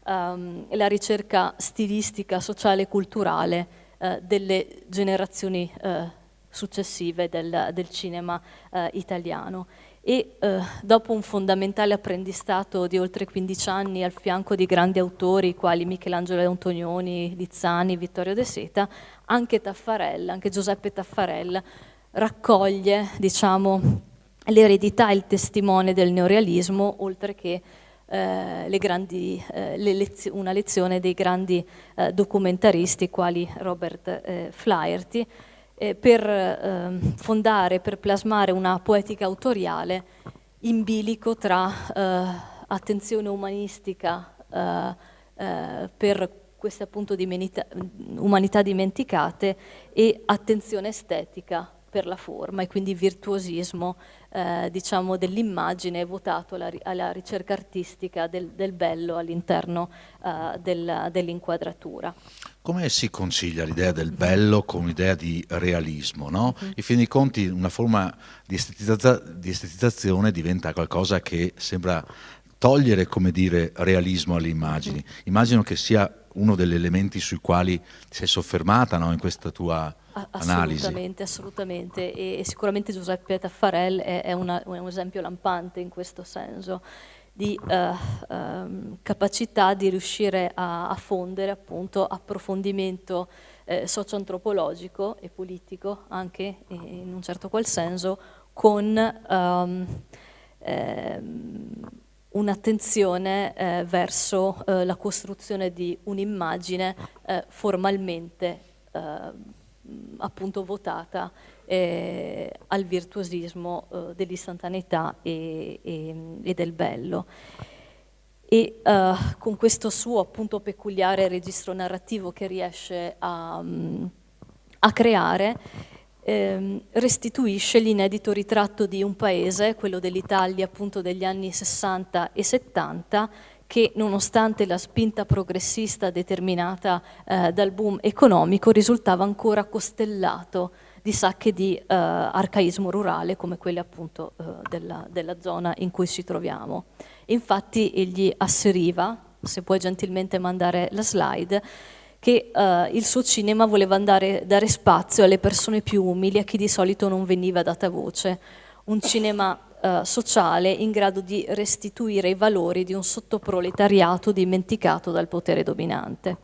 G: la ricerca stilistica, sociale e culturale delle generazioni successive del cinema italiano. E dopo un fondamentale apprendistato di oltre 15 anni al fianco di grandi autori quali Michelangelo Antonioni, Lizzani, Vittorio De Seta, anche Giuseppe Taffarel raccoglie, diciamo, l'eredità e il testimone del neorealismo, oltre che una lezione dei grandi documentaristi quali Robert Flaherty, per fondare, per plasmare una poetica autoriale in bilico tra attenzione umanistica per queste appunto umanità dimenticate e attenzione estetica per la forma, e quindi virtuosismo diciamo dell'immagine votato alla ricerca artistica del bello all'interno dell'inquadratura.
A: Come si concilia l'idea del bello con l'idea di realismo, no? In fin dei conti una forma di estetizzazione diventa qualcosa che sembra togliere, come dire, realismo alle immagini. Immagino che sia uno degli elementi sui quali ti sei soffermata, no, in questa tua analisi.
G: Assolutamente, e sicuramente Giuseppe Taffarel è un esempio lampante in questo senso di capacità di riuscire a fondere appunto approfondimento socio-antropologico e politico anche in un certo qual senso con un'attenzione verso la costruzione di un'immagine formalmente appunto votata al virtuosismo dell'istantaneità e del bello. E con questo suo appunto peculiare registro narrativo che riesce a creare, restituisce l'inedito ritratto di un paese, quello dell'Italia appunto degli anni 60 e 70, che nonostante la spinta progressista determinata dal boom economico risultava ancora costellato di sacche di arcaismo rurale come quelle appunto della zona in cui ci troviamo. Infatti egli asseriva, se puoi gentilmente mandare la slide, che il suo cinema voleva dare spazio alle persone più umili, a chi di solito non veniva data voce, un cinema sociale in grado di restituire i valori di un sottoproletariato dimenticato dal potere dominante.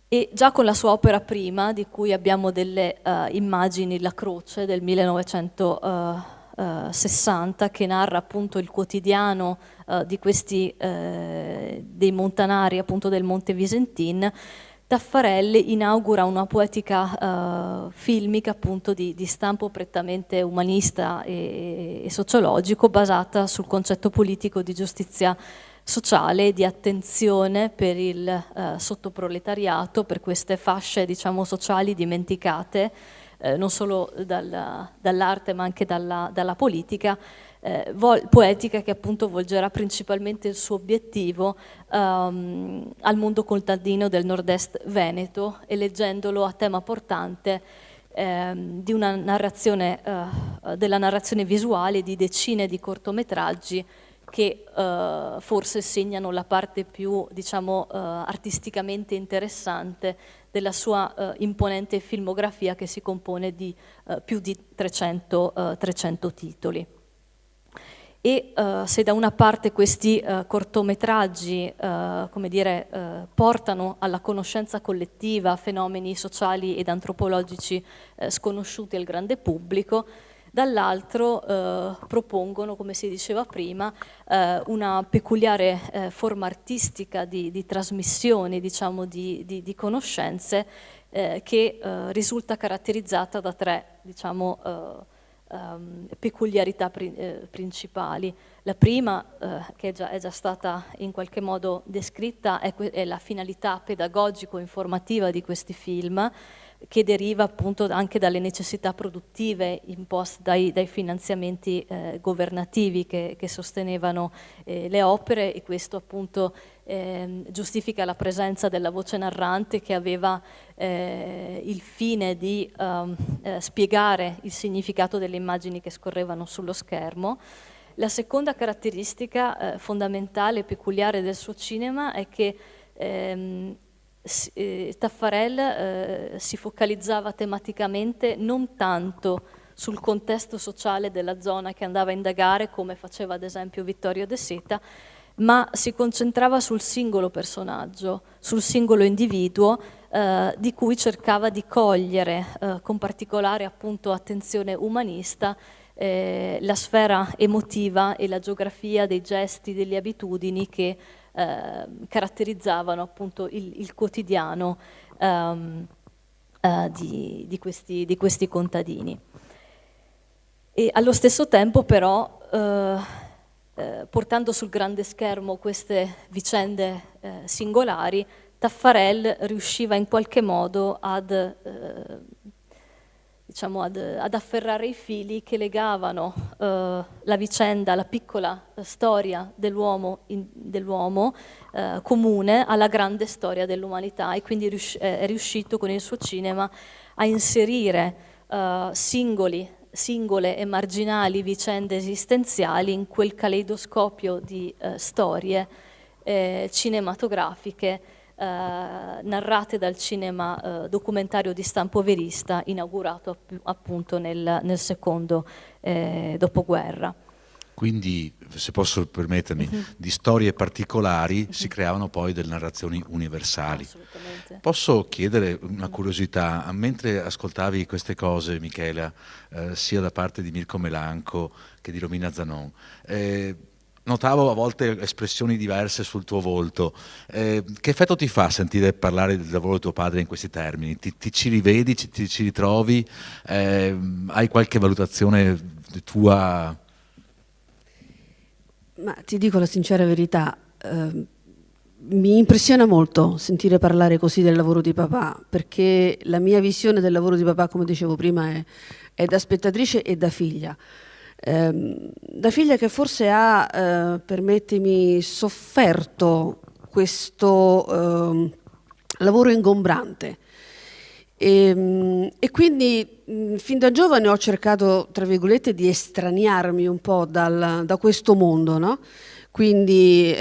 G: E già con la sua opera prima, di cui abbiamo delle immagini, La Croce del 1960, che narra appunto il quotidiano di questi dei montanari appunto del Monte Visentin, Taffarel inaugura una poetica filmica appunto di stampo prettamente umanista e sociologico, basata sul concetto politico di giustizia sociale e di attenzione per il sottoproletariato, per queste fasce diciamo sociali dimenticate non solo dall'arte ma anche dalla politica, poetica che appunto volgerà principalmente il suo obiettivo al mondo contadino del nord-est veneto, eleggendolo a tema portante di una narrazione, della narrazione visuale di decine di cortometraggi che forse segnano la parte più, diciamo, artisticamente interessante della sua imponente filmografia, che si compone di più di 300 titoli. E se da una parte questi cortometraggi come dire, portano alla conoscenza collettiva fenomeni sociali ed antropologici sconosciuti al grande pubblico, dall'altro propongono, come si diceva prima, una peculiare forma artistica di trasmissione, diciamo, di conoscenze che risulta caratterizzata da tre, diciamo, peculiarità principali. La prima, che è già stata in qualche modo descritta, è la finalità pedagogico-informativa di questi film, che deriva appunto anche dalle necessità produttive imposte dai finanziamenti governativi che sostenevano le opere, e questo appunto giustifica la presenza della voce narrante, che aveva il fine di spiegare il significato delle immagini che scorrevano sullo schermo. La seconda caratteristica fondamentale e peculiare del suo cinema è che Taffarel si focalizzava tematicamente non tanto sul contesto sociale della zona che andava a indagare, come faceva ad esempio Vittorio De Seta, ma si concentrava sul singolo personaggio, sul singolo individuo, di cui cercava di cogliere con particolare appunto attenzione umanista la sfera emotiva e la geografia dei gesti, delle abitudini che caratterizzavano appunto il quotidiano di questi contadini. E allo stesso tempo però, portando sul grande schermo queste vicende singolari, Taffarel riusciva in qualche modo ad afferrare i fili che legavano la vicenda, la piccola storia dell'uomo comune alla grande storia dell'umanità, e quindi è riuscito con il suo cinema a inserire singole e marginali vicende esistenziali in quel caleidoscopio di storie cinematografiche narrate dal cinema documentario di stampo verista, inaugurato appunto nel secondo dopoguerra.
A: Quindi, se posso permettermi, di storie particolari si creavano poi delle narrazioni universali.
G: Assolutamente.
A: Posso chiedere una curiosità? Mentre ascoltavi queste cose, Michela, sia da parte di Mirko Melanco che di Romina Zanon, notavo a volte espressioni diverse sul tuo volto. Che effetto ti fa sentire parlare del lavoro di tuo padre in questi termini? Ti ci rivedi, ti ci ritrovi? Hai qualche valutazione tua?
E: Ma ti dico la sincera verità, mi impressiona molto sentire parlare così del lavoro di papà, perché la mia visione del lavoro di papà, come dicevo prima, è da spettatrice e da figlia. Da figlia che forse ha, permettimi, sofferto questo lavoro ingombrante. E quindi fin da giovane ho cercato, tra virgolette, di estraniarmi un po' da questo mondo, no? Quindi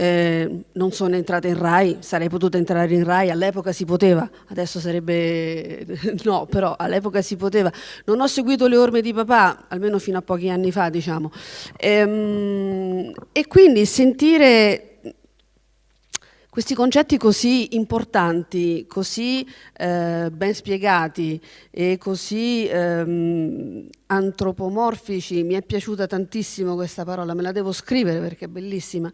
E: non sono entrata in Rai, sarei potuta entrare in Rai, all'epoca si poteva, adesso sarebbe no, però all'epoca si poteva. Non ho seguito le orme di papà, almeno fino a pochi anni fa, diciamo. E quindi sentire questi concetti così importanti, così ben spiegati e così antropomorfici, mi è piaciuta tantissimo questa parola, me la devo scrivere perché è bellissima,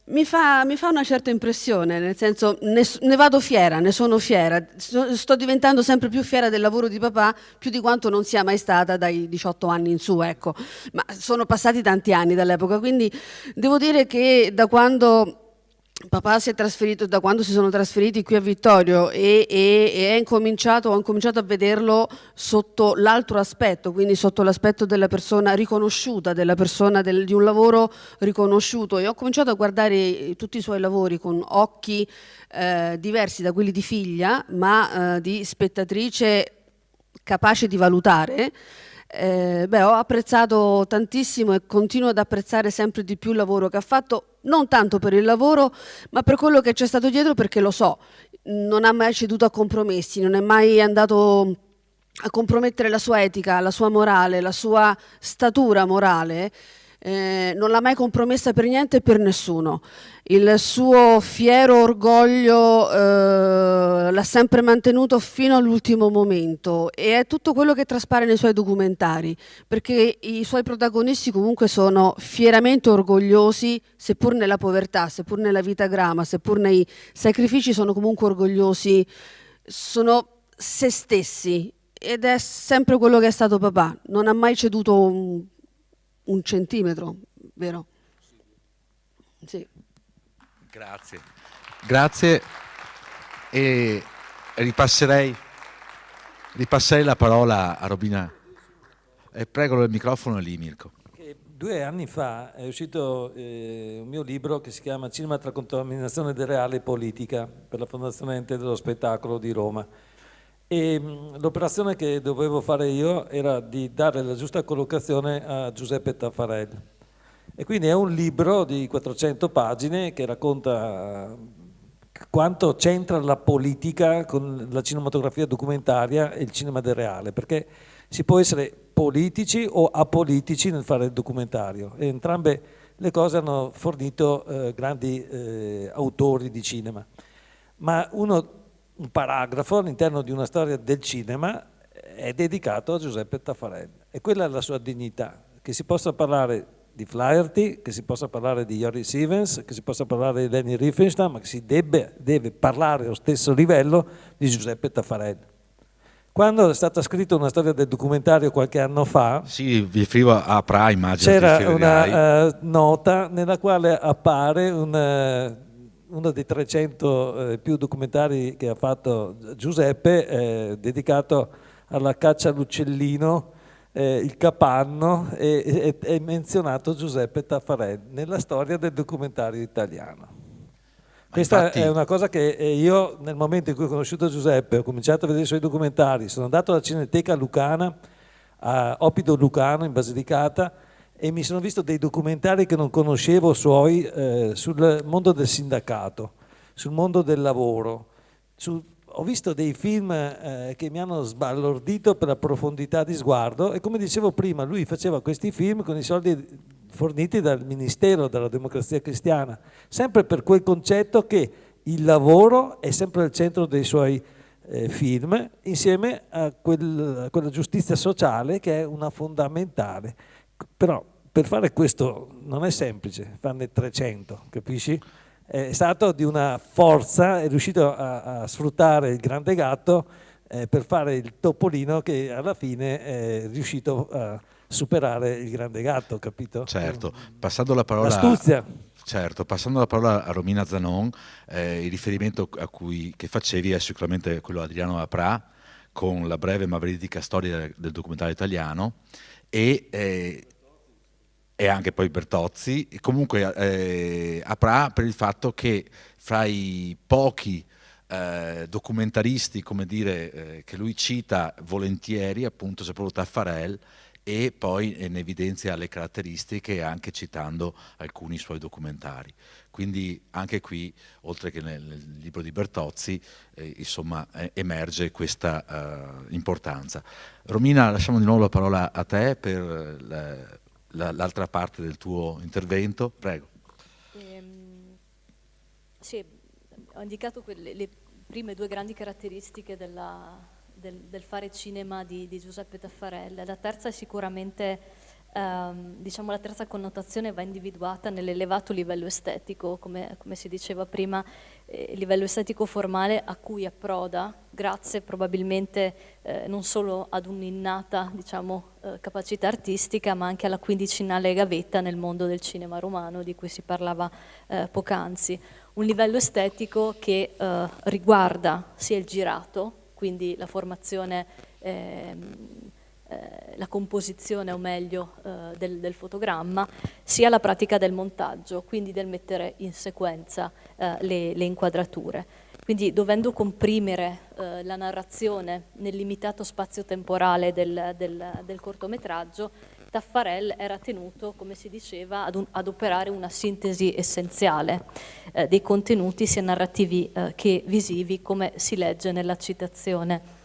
E: mi fa una certa impressione, nel senso ne vado fiera, ne sono fiera, sto diventando sempre più fiera del lavoro di papà, più di quanto non sia mai stata dai 18 anni in su, ecco, ma sono passati tanti anni dall'epoca, quindi devo dire che da quando papà si è trasferito, da quando si sono trasferiti qui a Vittorio ho incominciato a vederlo sotto l'altro aspetto, quindi sotto l'aspetto della persona riconosciuta, della persona di un lavoro riconosciuto, e ho cominciato a guardare tutti i suoi lavori con occhi diversi da quelli di figlia, ma di spettatrice capace di valutare. Ho apprezzato tantissimo e continuo ad apprezzare sempre di più il lavoro che ha fatto, non tanto per il lavoro, ma per quello che c'è stato dietro, perché lo so, non ha mai ceduto a compromessi, non è mai andato a compromettere la sua etica, la sua morale, la sua statura morale, non l'ha mai compromessa per niente e per nessuno. Il suo fiero orgoglio l'ha sempre mantenuto fino all'ultimo momento, e è tutto quello che traspare nei suoi documentari, perché i suoi protagonisti comunque sono fieramente orgogliosi, seppur nella povertà, seppur nella vita grama, seppur nei sacrifici, sono comunque orgogliosi, sono se stessi, ed è sempre quello che è stato papà. Non ha mai ceduto un centimetro, vero? Sì.
A: Grazie. E ripasserei la parola a Romina. Prego, il microfono è lì, Mirko.
F: 2 anni fa è uscito un mio libro che si chiama Cinema tra contaminazione del reale e politica, per la Fondazione Ente dello Spettacolo di Roma. E l'operazione che dovevo fare io era di dare la giusta collocazione a Giuseppe Taffarel. E quindi è un libro di 400 pagine che racconta quanto c'entra la politica con la cinematografia documentaria e il cinema del reale, perché si può essere politici o apolitici nel fare il documentario, e entrambe le cose hanno fornito grandi autori di cinema. Ma un paragrafo all'interno di una storia del cinema è dedicato a Giuseppe Taffarel, e quella è la sua dignità, che si possa parlare di Flaherty, che si possa parlare di Joris Ivens, che si possa parlare di Leni Riefenstahl, ma che si deve parlare allo stesso livello di Giuseppe Taffarel. Quando è stata scritta una storia del documentario qualche anno fa,
A: sì, vi riferivo a Pra, immagino.
F: c'era una nota nella quale appare uno dei 300 più documentari che ha fatto Giuseppe, dedicato alla caccia all'uccellino, il capanno, e è menzionato Giuseppe Taffarel nella storia del documentario italiano. Questa è una cosa che io, nel momento in cui ho conosciuto Giuseppe, ho cominciato a vedere i suoi documentari, sono andato alla Cineteca Lucana, a Oppido Lucano in Basilicata, e mi sono visto dei documentari che non conoscevo suoi sul mondo del sindacato, sul mondo del lavoro. Ho visto dei film che mi hanno sbalordito per la profondità di sguardo, e come dicevo prima, lui faceva questi film con i soldi forniti dal Ministero della Democrazia Cristiana, sempre per quel concetto che il lavoro è sempre al centro dei suoi film, insieme a quella giustizia sociale che è una fondamentale. Però per fare questo non è semplice, farne 300, capisci? È stato di una forza, è riuscito a sfruttare il grande gatto per fare il topolino, che alla fine è riuscito a superare il grande gatto, capito?
A: Certo, passando la parola...
F: L'astuzia.
A: Certo, passando la parola a Romina Zanon, il riferimento che facevi è sicuramente quello a Adriano Apra, con la breve ma veridica storia del documentario italiano, e anche poi Bertozzi, e comunque Apra per il fatto che fra i pochi documentaristi, come dire, che lui cita volentieri, appunto, c'è proprio Taffarel, e poi ne evidenzia le caratteristiche anche citando alcuni suoi documentari. Quindi anche qui, oltre che nel libro di Bertozzi, insomma, emerge questa importanza. Romina, lasciamo di nuovo la parola a te per l'altra parte del tuo intervento, prego.
G: Sì, ho indicato le prime 2 grandi caratteristiche del fare cinema di Giuseppe Taffarel. La terza è sicuramente, diciamo, la terza connotazione va individuata nell'elevato livello estetico, come si diceva prima, il livello estetico formale a cui approda, grazie probabilmente non solo ad un'innata, diciamo, capacità artistica, ma anche alla quindicinale gavetta nel mondo del cinema romano di cui si parlava poc'anzi. Un livello estetico che riguarda sia il girato, quindi la formazione, la composizione o meglio del fotogramma, sia la pratica del montaggio, quindi del mettere in sequenza le inquadrature. Quindi dovendo comprimere la narrazione nel limitato spazio temporale del cortometraggio, Taffarel era tenuto, come si diceva, ad operare una sintesi essenziale dei contenuti sia narrativi che visivi, come si legge nella citazione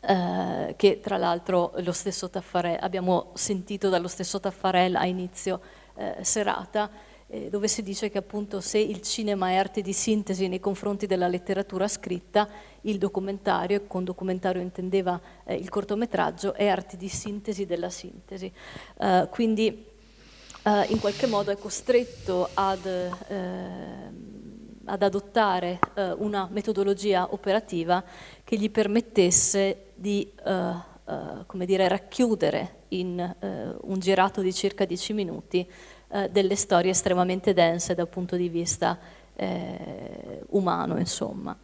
G: che tra l'altro lo stesso Taffarel, abbiamo sentito dallo stesso Taffarel a inizio serata, dove si dice che appunto se il cinema è arte di sintesi nei confronti della letteratura scritta, il documentario, e con documentario intendeva il cortometraggio, è arte di sintesi della sintesi. Quindi in qualche modo è costretto ad adottare una metodologia operativa che gli permettesse di come dire, racchiudere in un girato di circa 10 minuti delle storie estremamente dense dal punto di vista umano, insomma.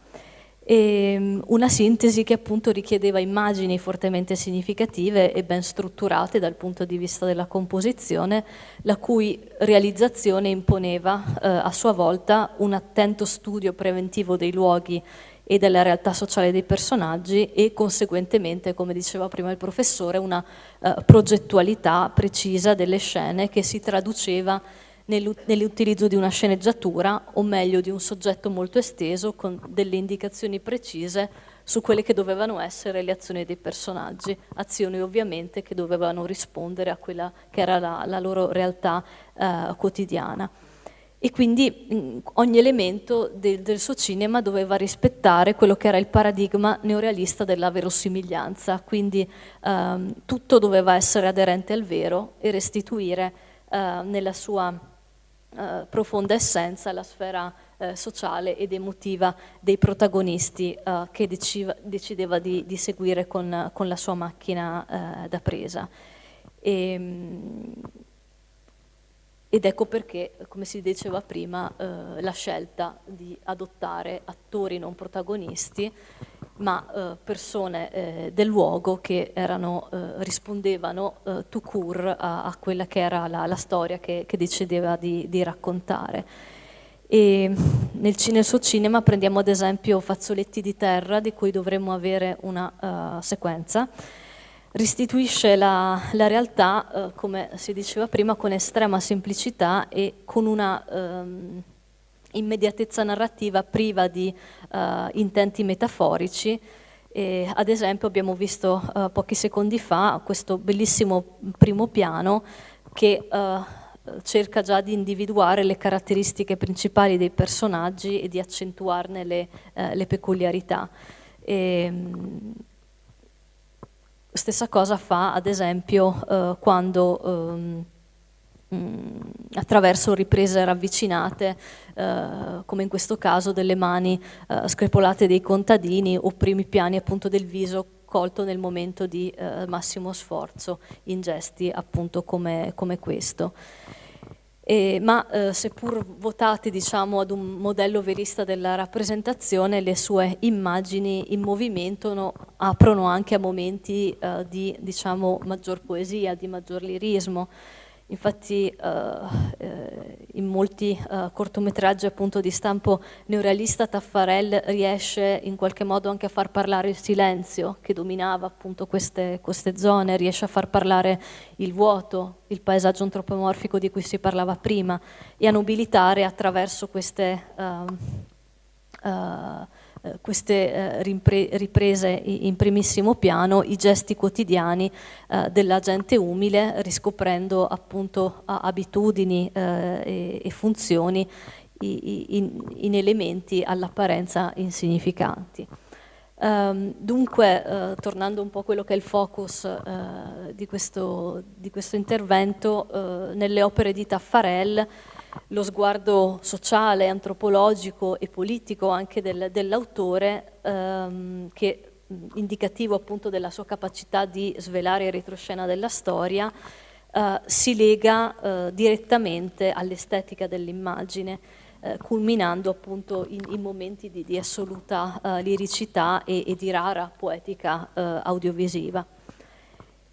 G: E una sintesi che appunto richiedeva immagini fortemente significative e ben strutturate dal punto di vista della composizione, la cui realizzazione imponeva a sua volta un attento studio preventivo dei luoghi e della realtà sociale dei personaggi e conseguentemente, come diceva prima il professore, una progettualità precisa delle scene che si traduceva nell'utilizzo di una sceneggiatura, o meglio di un soggetto molto esteso con delle indicazioni precise su quelle che dovevano essere le azioni dei personaggi, azioni ovviamente che dovevano rispondere a quella che era la loro realtà quotidiana. E quindi ogni elemento del suo cinema doveva rispettare quello che era il paradigma neorealista della verosimiglianza, quindi tutto doveva essere aderente al vero e restituire nella sua profonda essenza la sfera sociale ed emotiva dei protagonisti che decideva di seguire con la sua macchina da presa. Ed ecco perché, come si diceva prima, la scelta di adottare attori non protagonisti, ma persone del luogo che rispondevano tout court a quella che era la storia che decideva di raccontare. E nel suo cinema prendiamo ad esempio Fazzoletti di terra, di cui dovremmo avere una sequenza. Restituisce la realtà, come si diceva prima, con estrema semplicità e con una immediatezza narrativa priva di intenti metaforici. Ad esempio abbiamo visto pochi secondi fa questo bellissimo primo piano che cerca già di individuare le caratteristiche principali dei personaggi e di accentuarne le peculiarità. Stessa cosa fa ad esempio quando attraverso riprese ravvicinate, come in questo caso delle mani screpolate dei contadini o primi piani appunto del viso colto nel momento di massimo sforzo in gesti appunto come questo. Ma seppur votate diciamo ad un modello verista della rappresentazione, le sue immagini in movimento aprono anche a momenti di diciamo maggior poesia, di maggior lirismo. Infatti in molti cortometraggi appunto di stampo neorealista Taffarel riesce in qualche modo anche a far parlare il silenzio che dominava appunto queste zone, riesce a far parlare il vuoto, il paesaggio antropomorfico di cui si parlava prima e a nobilitare attraverso queste riprese in primissimo piano i gesti quotidiani della gente umile, riscoprendo appunto abitudini e funzioni in elementi all'apparenza insignificanti. Dunque, tornando un po' a quello che è il focus di questo intervento, nelle opere di Taffarel lo sguardo sociale, antropologico e politico anche dell'autore, che indicativo appunto della sua capacità di svelare il retroscena della storia, si lega direttamente all'estetica dell'immagine, culminando appunto in momenti di assoluta liricità e di rara poetica audiovisiva.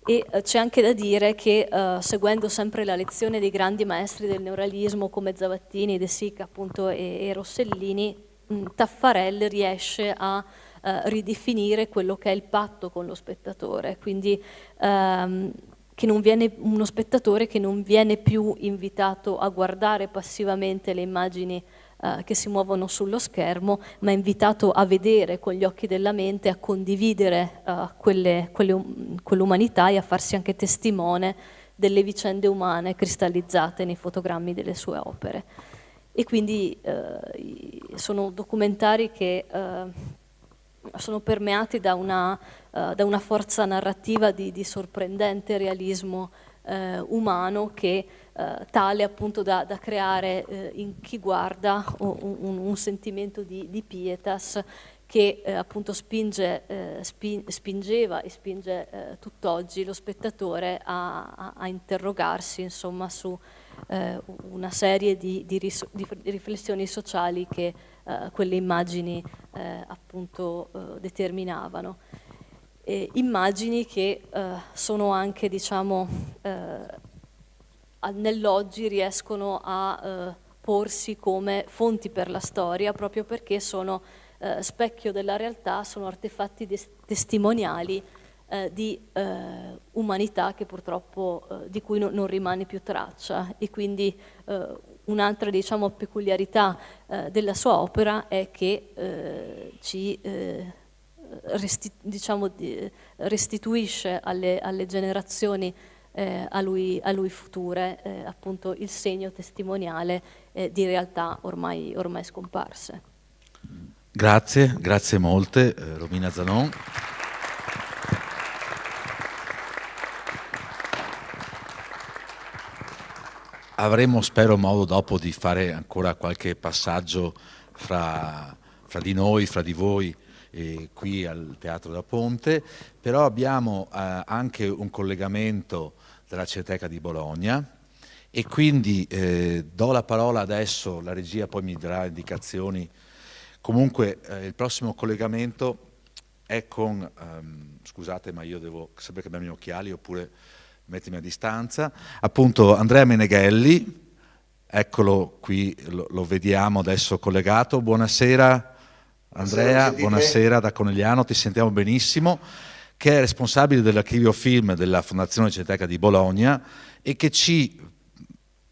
G: E c'è anche da dire che seguendo sempre la lezione dei grandi maestri del neorealismo come Zavattini, De Sica appunto e Rossellini, Taffarel riesce a ridefinire quello che è il patto con lo spettatore, quindi che non viene, uno spettatore che non viene più invitato a guardare passivamente le immagini che si muovono sullo schermo, ma è invitato a vedere con gli occhi della mente, a condividere quell'umanità e a farsi anche testimone delle vicende umane cristallizzate nei fotogrammi delle sue opere. E quindi sono documentari che sono permeati da una forza narrativa di sorprendente realismo umano, che tale appunto da creare in chi guarda un sentimento di pietas che appunto spingeva e spinge tutt'oggi lo spettatore a interrogarsi, insomma, su una serie di riflessioni sociali che quelle immagini appunto determinavano. Immagini che sono anche, diciamo, nell'oggi riescono a porsi come fonti per la storia, proprio perché sono specchio della realtà, sono artefatti testimoniali di umanità che purtroppo di cui non rimane più traccia. E quindi un'altra, diciamo, peculiarità della sua opera è che ci restituisce alle generazioni a lui future appunto il segno testimoniale di realtà ormai scomparse.
A: Grazie molte, Romina Zanon. Avremo, spero, modo dopo di fare ancora qualche passaggio fra di noi, fra di voi, qui al Teatro da Ponte, però abbiamo anche un collegamento della Cineteca di Bologna, e quindi do la parola adesso, la regia poi mi darà indicazioni. Comunque il prossimo collegamento è con, scusate ma io devo sempre cambiare i miei occhiali oppure mettermi a distanza, appunto Andrea Meneghelli, eccolo qui, lo vediamo adesso collegato. Buonasera Andrea, buonasera da Conegliano, ti sentiamo benissimo, che è responsabile dell'archivio film della Fondazione Cineteca di Bologna e che ci,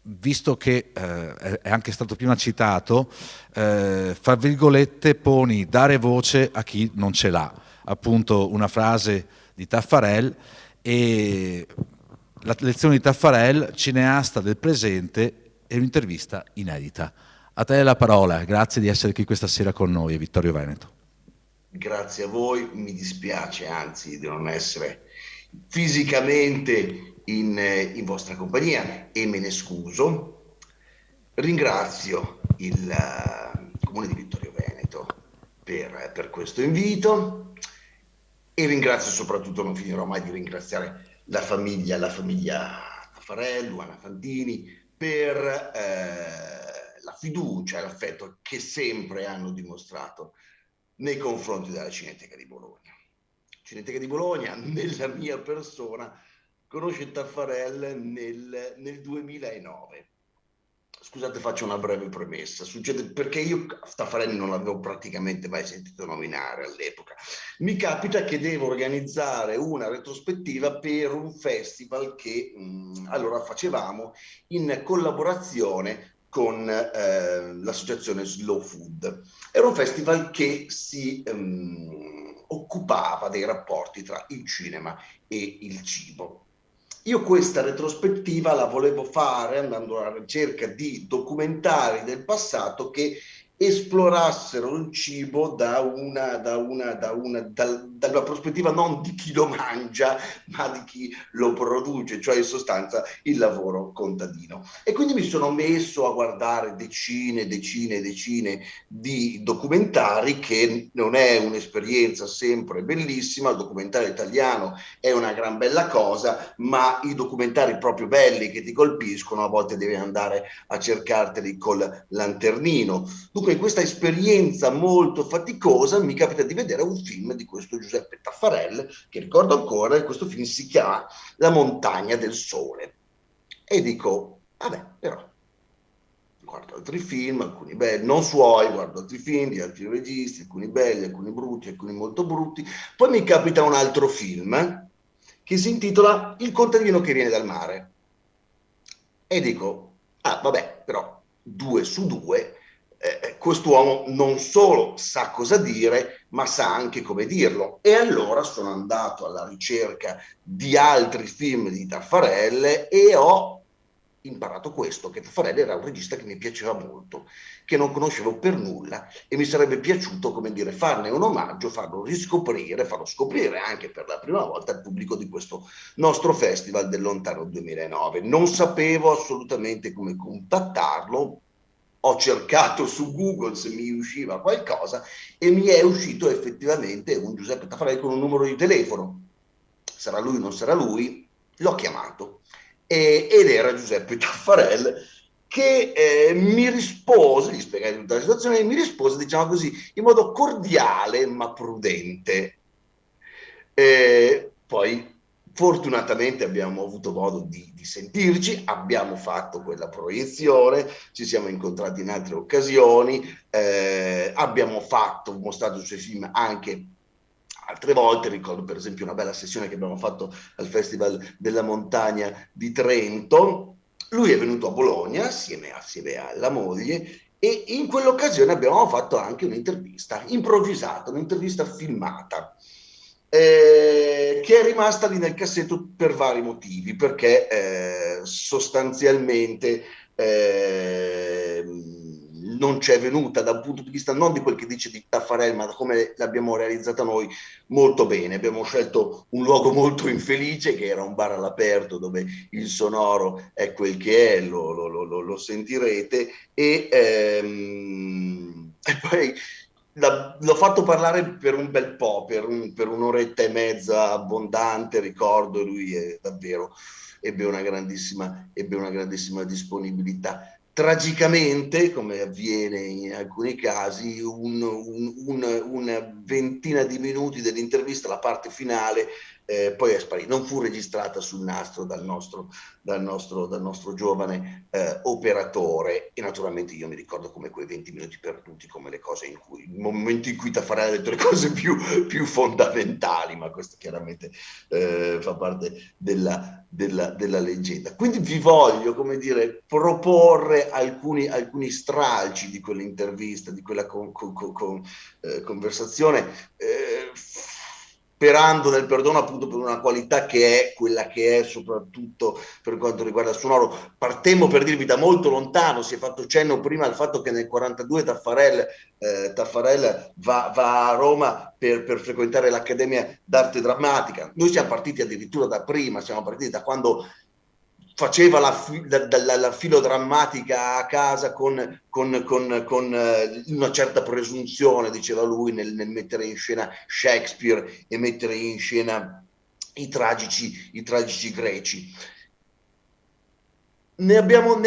A: visto che è anche stato prima citato, fra virgolette poni dare voce a chi non ce l'ha, appunto una frase di Taffarel, e la lezione di Taffarel, cineasta del presente, e un'intervista inedita. A te la parola, grazie di essere qui questa sera con noi, Vittorio Veneto.
H: Grazie a voi, mi dispiace anzi di non essere fisicamente in vostra compagnia e me ne scuso. Ringrazio il Comune di Vittorio Veneto per questo invito e ringrazio soprattutto, non finirò mai di ringraziare la famiglia Taffarel, Luana Fantini, per la fiducia e l'affetto che sempre hanno dimostrato nei confronti della Cineteca di Bologna. Cineteca di Bologna, nella mia persona, conosce Taffarel nel 2009. Scusate, faccio una breve premessa. Succede perché io Taffarel non l'avevo praticamente mai sentito nominare all'epoca. Mi capita che devo organizzare una retrospettiva per un festival che allora facevamo in collaborazione con l'associazione Slow Food. Era un festival che si occupava dei rapporti tra il cinema e il cibo. Io questa retrospettiva la volevo fare andando alla ricerca di documentari del passato che esplorassero il cibo dalla prospettiva non di chi lo mangia, ma di chi lo produce, cioè in sostanza il lavoro contadino. E quindi mi sono messo a guardare decine di documentari, che non è un'esperienza sempre bellissima. Il documentario italiano è una gran bella cosa, ma i documentari proprio belli che ti colpiscono a volte devi andare a cercarteli col lanternino. Dunque in questa esperienza molto faticosa mi capita di vedere un film di questo Giuseppe Taffarel, che ricordo ancora, e questo film si chiama La montagna del sole. E dico, vabbè, però guardo altri film, alcuni belli, non suoi, guardo altri film di altri registi, alcuni belli, alcuni brutti, alcuni molto brutti. Poi mi capita un altro film che si intitola Il contadino che viene dal mare. E dico, vabbè, però 2 su 2 quest'uomo non solo sa cosa dire, ma sa anche come dirlo. E allora sono andato alla ricerca di altri film di Taffarel e ho imparato questo, che Taffarel era un regista che mi piaceva molto, che non conoscevo per nulla e mi sarebbe piaciuto, come dire, farne un omaggio, farlo riscoprire, farlo scoprire anche per la prima volta al pubblico di questo nostro festival del lontano 2009. Non sapevo assolutamente come contattarlo, ho cercato su Google se mi usciva qualcosa e mi è uscito effettivamente un Giuseppe Taffarel con un numero di telefono. Sarà lui o non sarà lui? L'ho chiamato ed era Giuseppe Taffarel che mi rispose, gli spiegai tutta la situazione e mi rispose, diciamo così, in modo cordiale ma prudente. Poi fortunatamente abbiamo avuto modo di sentirci, abbiamo fatto quella proiezione, ci siamo incontrati in altre occasioni, abbiamo mostrato i suoi film anche altre volte. Ricordo per esempio una bella sessione che abbiamo fatto al Festival della Montagna di Trento. Lui è venuto a Bologna assieme alla moglie e in quell'occasione abbiamo fatto anche un'intervista improvvisata, un'intervista filmata, che è rimasta lì nel cassetto per vari motivi, perché sostanzialmente non c'è venuta da un punto di vista non di quel che dice di Taffarel, ma da come l'abbiamo realizzata noi molto bene. Abbiamo scelto un luogo molto infelice, che era un bar all'aperto dove il sonoro è quel che è, lo sentirete, e poi l'ho fatto parlare per un bel po', per un'oretta e mezza abbondante, ricordo. Lui davvero ebbe una grandissima disponibilità. Tragicamente, come avviene in alcuni casi, una ventina di minuti dell'intervista, la parte finale, poi è sparita, non fu registrata sul nastro dal nostro giovane operatore, e naturalmente io mi ricordo come quei 20 minuti perduti, come il momento in cui Taffarel ha detto le cose più fondamentali, ma questo chiaramente fa parte della leggenda. Quindi vi voglio, come dire, proporre alcuni stralci di quell'intervista, di quella conversazione, sperando nel perdono appunto per una qualità che è quella che è, soprattutto per quanto riguarda il sonoro. Partemmo per dirvi da molto lontano, si è fatto cenno prima al fatto che nel 42 Taffarel va a Roma per frequentare l'Accademia d'Arte Drammatica. Noi siamo partiti addirittura da prima, siamo partiti da quando faceva la filodrammatica a casa con una certa presunzione, diceva lui, nel mettere in scena Shakespeare e mettere in scena i tragici greci. Ne abbiamo,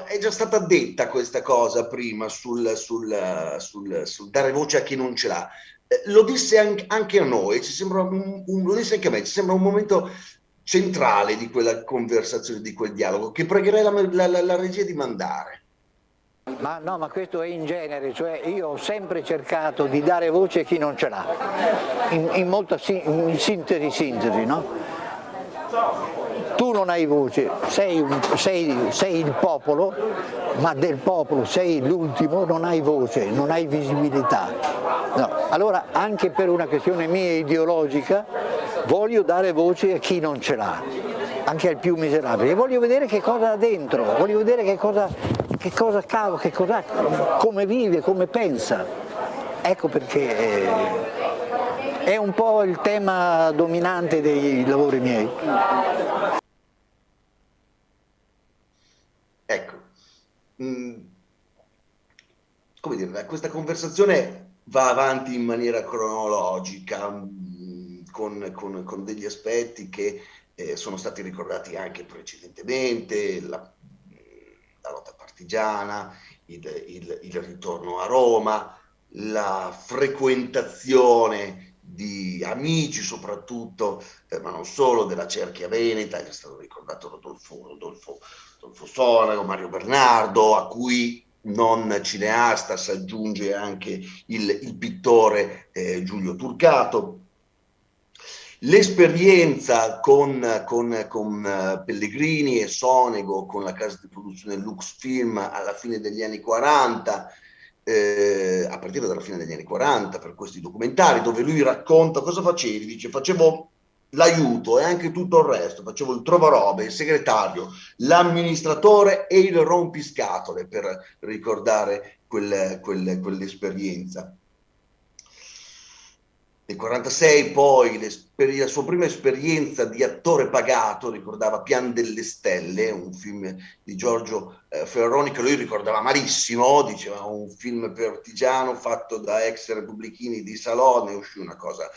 H: è già stata detta questa cosa prima sul dare voce a chi non ce l'ha. Lo disse anche a noi, lo disse anche a me, ci sembra un momento centrale di quella conversazione, di quel dialogo, che pregherei la regia di mandare.
I: Ma no, ma questo è in genere, cioè io ho sempre cercato di dare voce a chi non ce l'ha, in sintesi, no? Tu non hai voce, sei il popolo, ma del popolo sei l'ultimo, non hai voce, non hai visibilità. No. Allora, anche per una questione mia ideologica, voglio dare voce a chi non ce l'ha, anche al più miserabile, e voglio vedere che cosa ha dentro, voglio vedere come vive, come pensa. Ecco perché è un po' il tema dominante dei lavori miei.
H: Ecco, come dire, questa conversazione va avanti in maniera cronologica, con degli aspetti che sono stati ricordati anche precedentemente, la lotta partigiana, il ritorno a Roma, la frequentazione di amici soprattutto, ma non solo, della cerchia veneta. È stato ricordato Rodolfo Sonago, Mario Bernardo, a cui non cineasta si aggiunge anche il pittore Giulio Turcato. L'esperienza con Pellegrini e Sonego, con la casa di produzione Lux Film alla fine degli anni 40, a partire dalla fine degli anni 40, per questi documentari, dove lui racconta cosa facevi, dice facevo l'aiuto e anche tutto il resto, facevo il trovarobe, il segretario, l'amministratore e il rompiscatole per ricordare quell'esperienza. Nel 1946 poi la sua prima esperienza di attore pagato ricordava Pian delle Stelle, un film di Giorgio Ferroni che lui ricordava malissimo, diceva un film pertigiano fatto da ex repubblichini di Salò, ne uscì una cosa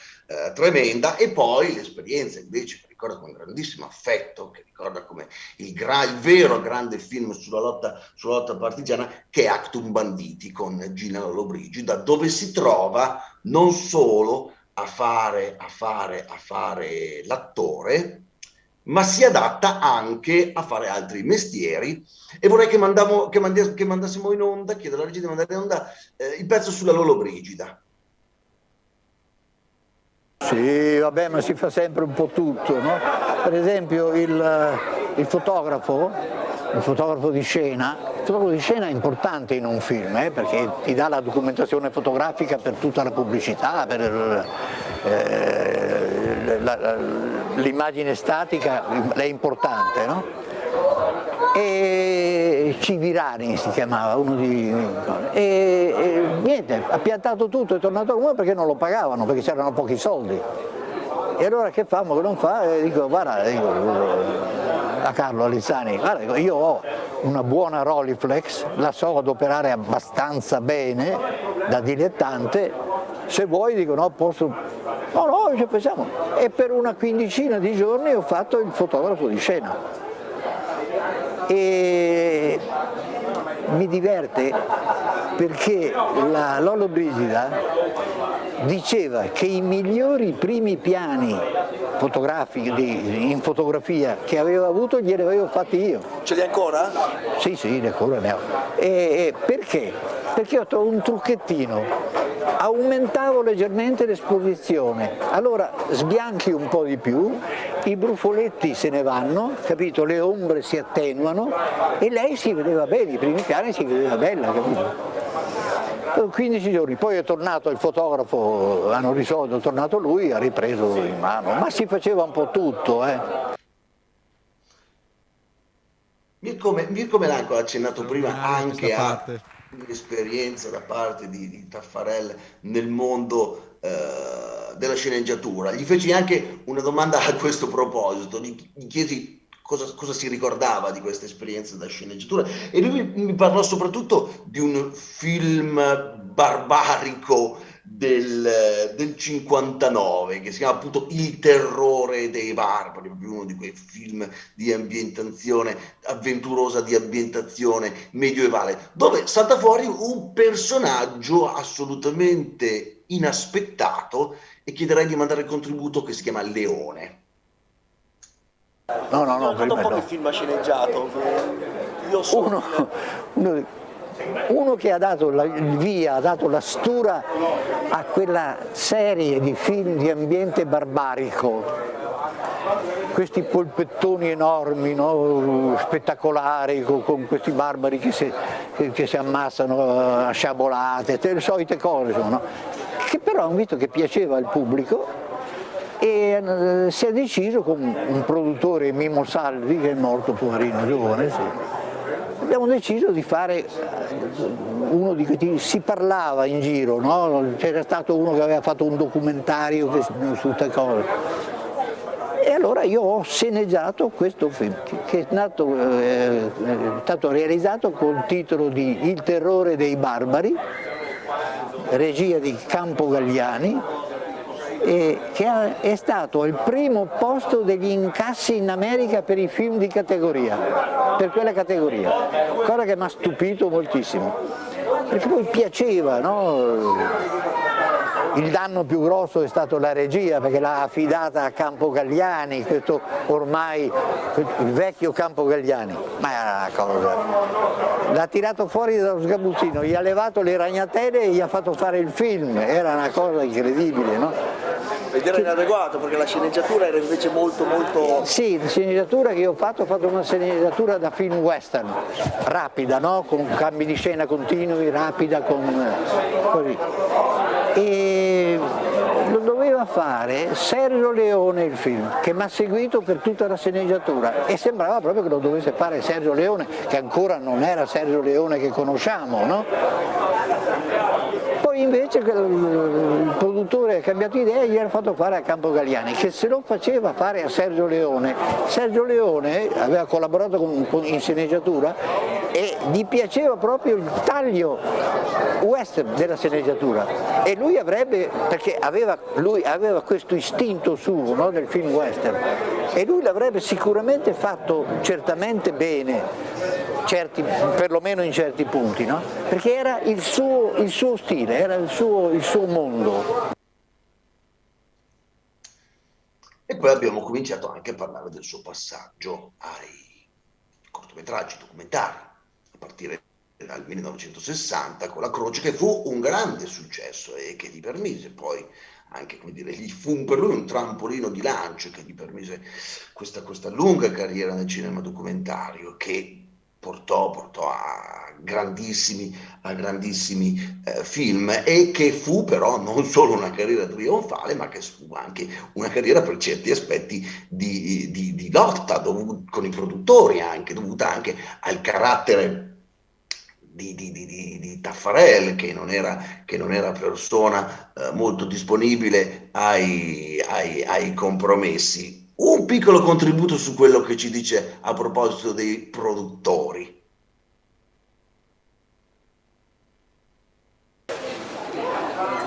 H: tremenda, e poi l'esperienza invece che ricorda con grandissimo affetto, che ricorda come il vero grande film sulla lotta partigiana, che è Actum Banditi con Gina Lollobrigida, dove si trova non solo a fare l'attore, ma si adatta anche a fare altri mestieri. E vorrei che mandassimo in onda, chiedo alla regia di mandare in onda il pezzo sulla Lollobrigida.
I: Sì, vabbè, ma si fa sempre un po' tutto, no? Per esempio il fotografo di scena. Il fotografo di scena è importante in un film, perché ti dà la documentazione fotografica per tutta la pubblicità, per l'immagine statica è importante, no? E Civirani si chiamava, uno di... E niente, ha piantato tutto, è tornato a Roma perché non lo pagavano, perché c'erano pochi soldi. E allora che fa, ma che non fa? E dico, guarda, a Carlo Alizzani, guarda, io ho una buona Rolleiflex, la so adoperare abbastanza bene da dilettante, se vuoi dico no, posso, no, ci pensiamo. E per una quindicina di giorni ho fatto il fotografo di scena. E mi diverte perché la Lollobrigida diceva che i migliori primi piani fotografici in fotografia che aveva avuto glieli avevo fatti io.
J: Ce li hai ancora?
I: Sì, ancora ne ho. E perché? Perché ho trovato un trucchettino, aumentavo leggermente l'esposizione, allora sbianchi un po' di più, i brufoletti se ne vanno, capito? Le ombre si attenuano e lei si vedeva bene, i primi piani si vedeva bella, capito? 15 giorni, poi è tornato il fotografo, hanno risolto, è tornato lui, ha ripreso in mano, ma si faceva un po' tutto.
H: Mirko Melanco ha accennato prima anche a un'esperienza da parte di Taffarel nel mondo della sceneggiatura. Gli feci anche una domanda a questo proposito, gli chiesi cosa si ricordava di questa esperienza da sceneggiatura, e lui mi parlò soprattutto di un film barbarico del 59 che si chiama appunto Il terrore dei barbari, proprio uno di quei film di ambientazione avventurosa, di ambientazione medievale, dove salta fuori un personaggio assolutamente inaspettato, e chiederei di mandare il contributo, che si chiama Leone.
I: No,
J: un po' che film ha sceneggiato. Io sono
I: uno che ha dato il via, ha dato la stura a quella serie di film di ambiente barbarico, questi polpettoni enormi, no? Spettacolari, con questi barbari che si ammassano a sciabolate, le solite cose, no? Che però hanno visto che piaceva al pubblico, e si è deciso con un produttore, Mimo Salvi, che è morto poverino giovane, sì. Abbiamo deciso di fare uno di questi, si parlava in giro, no? C'era stato uno che aveva fatto un documentario su queste cose, e allora io ho sceneggiato questo film che è stato realizzato col titolo di Il terrore dei barbari, regia di Campo Galliani, che è stato al primo posto degli incassi in America per i film di categoria, per quella categoria, cosa che mi ha stupito moltissimo, perché poi piaceva, no? Il danno più grosso è stato la regia, perché l'ha affidata a Campo Galliani, questo ormai il vecchio Campo Galliani, ma era una cosa, l'ha tirato fuori dallo sgabuzzino, gli ha levato le ragnatele e gli ha fatto fare il film, era una cosa incredibile, no?
J: Ed era inadeguato perché la sceneggiatura era invece molto molto...
I: Sì, la sceneggiatura che ho fatto una sceneggiatura da film western, rapida, no? Con cambi di scena continui, rapida, così. E lo doveva fare Sergio Leone il film, che mi ha seguito per tutta la sceneggiatura e sembrava proprio che lo dovesse fare Sergio Leone, che ancora non era Sergio Leone che conosciamo, no? Poi invece il produttore ha cambiato idea e gli ha fatto fare a Campo Galliani, che se lo faceva fare a Sergio Leone. Sergio Leone aveva collaborato in sceneggiatura e gli piaceva proprio il taglio western della sceneggiatura e lui avrebbe, perché lui aveva questo istinto suo, no, del film western, e lui l'avrebbe sicuramente fatto certamente bene, perlomeno in certi punti, no? Perché era il suo stile, era il suo mondo.
H: E poi abbiamo cominciato anche a parlare del suo passaggio ai cortometraggi documentari, a partire dal 1960 con La Croce, che fu un grande successo e che gli permise poi anche, come dire, gli fu per lui un trampolino di lancio che gli permise questa lunga carriera nel cinema documentario che portò a grandissimi film e che fu però non solo una carriera trionfale, ma che fu anche una carriera per certi aspetti di lotta con i produttori, anche dovuta anche al carattere di Taffarel, che non era persona molto disponibile ai compromessi. Un piccolo contributo su quello che ci dice a proposito dei produttori.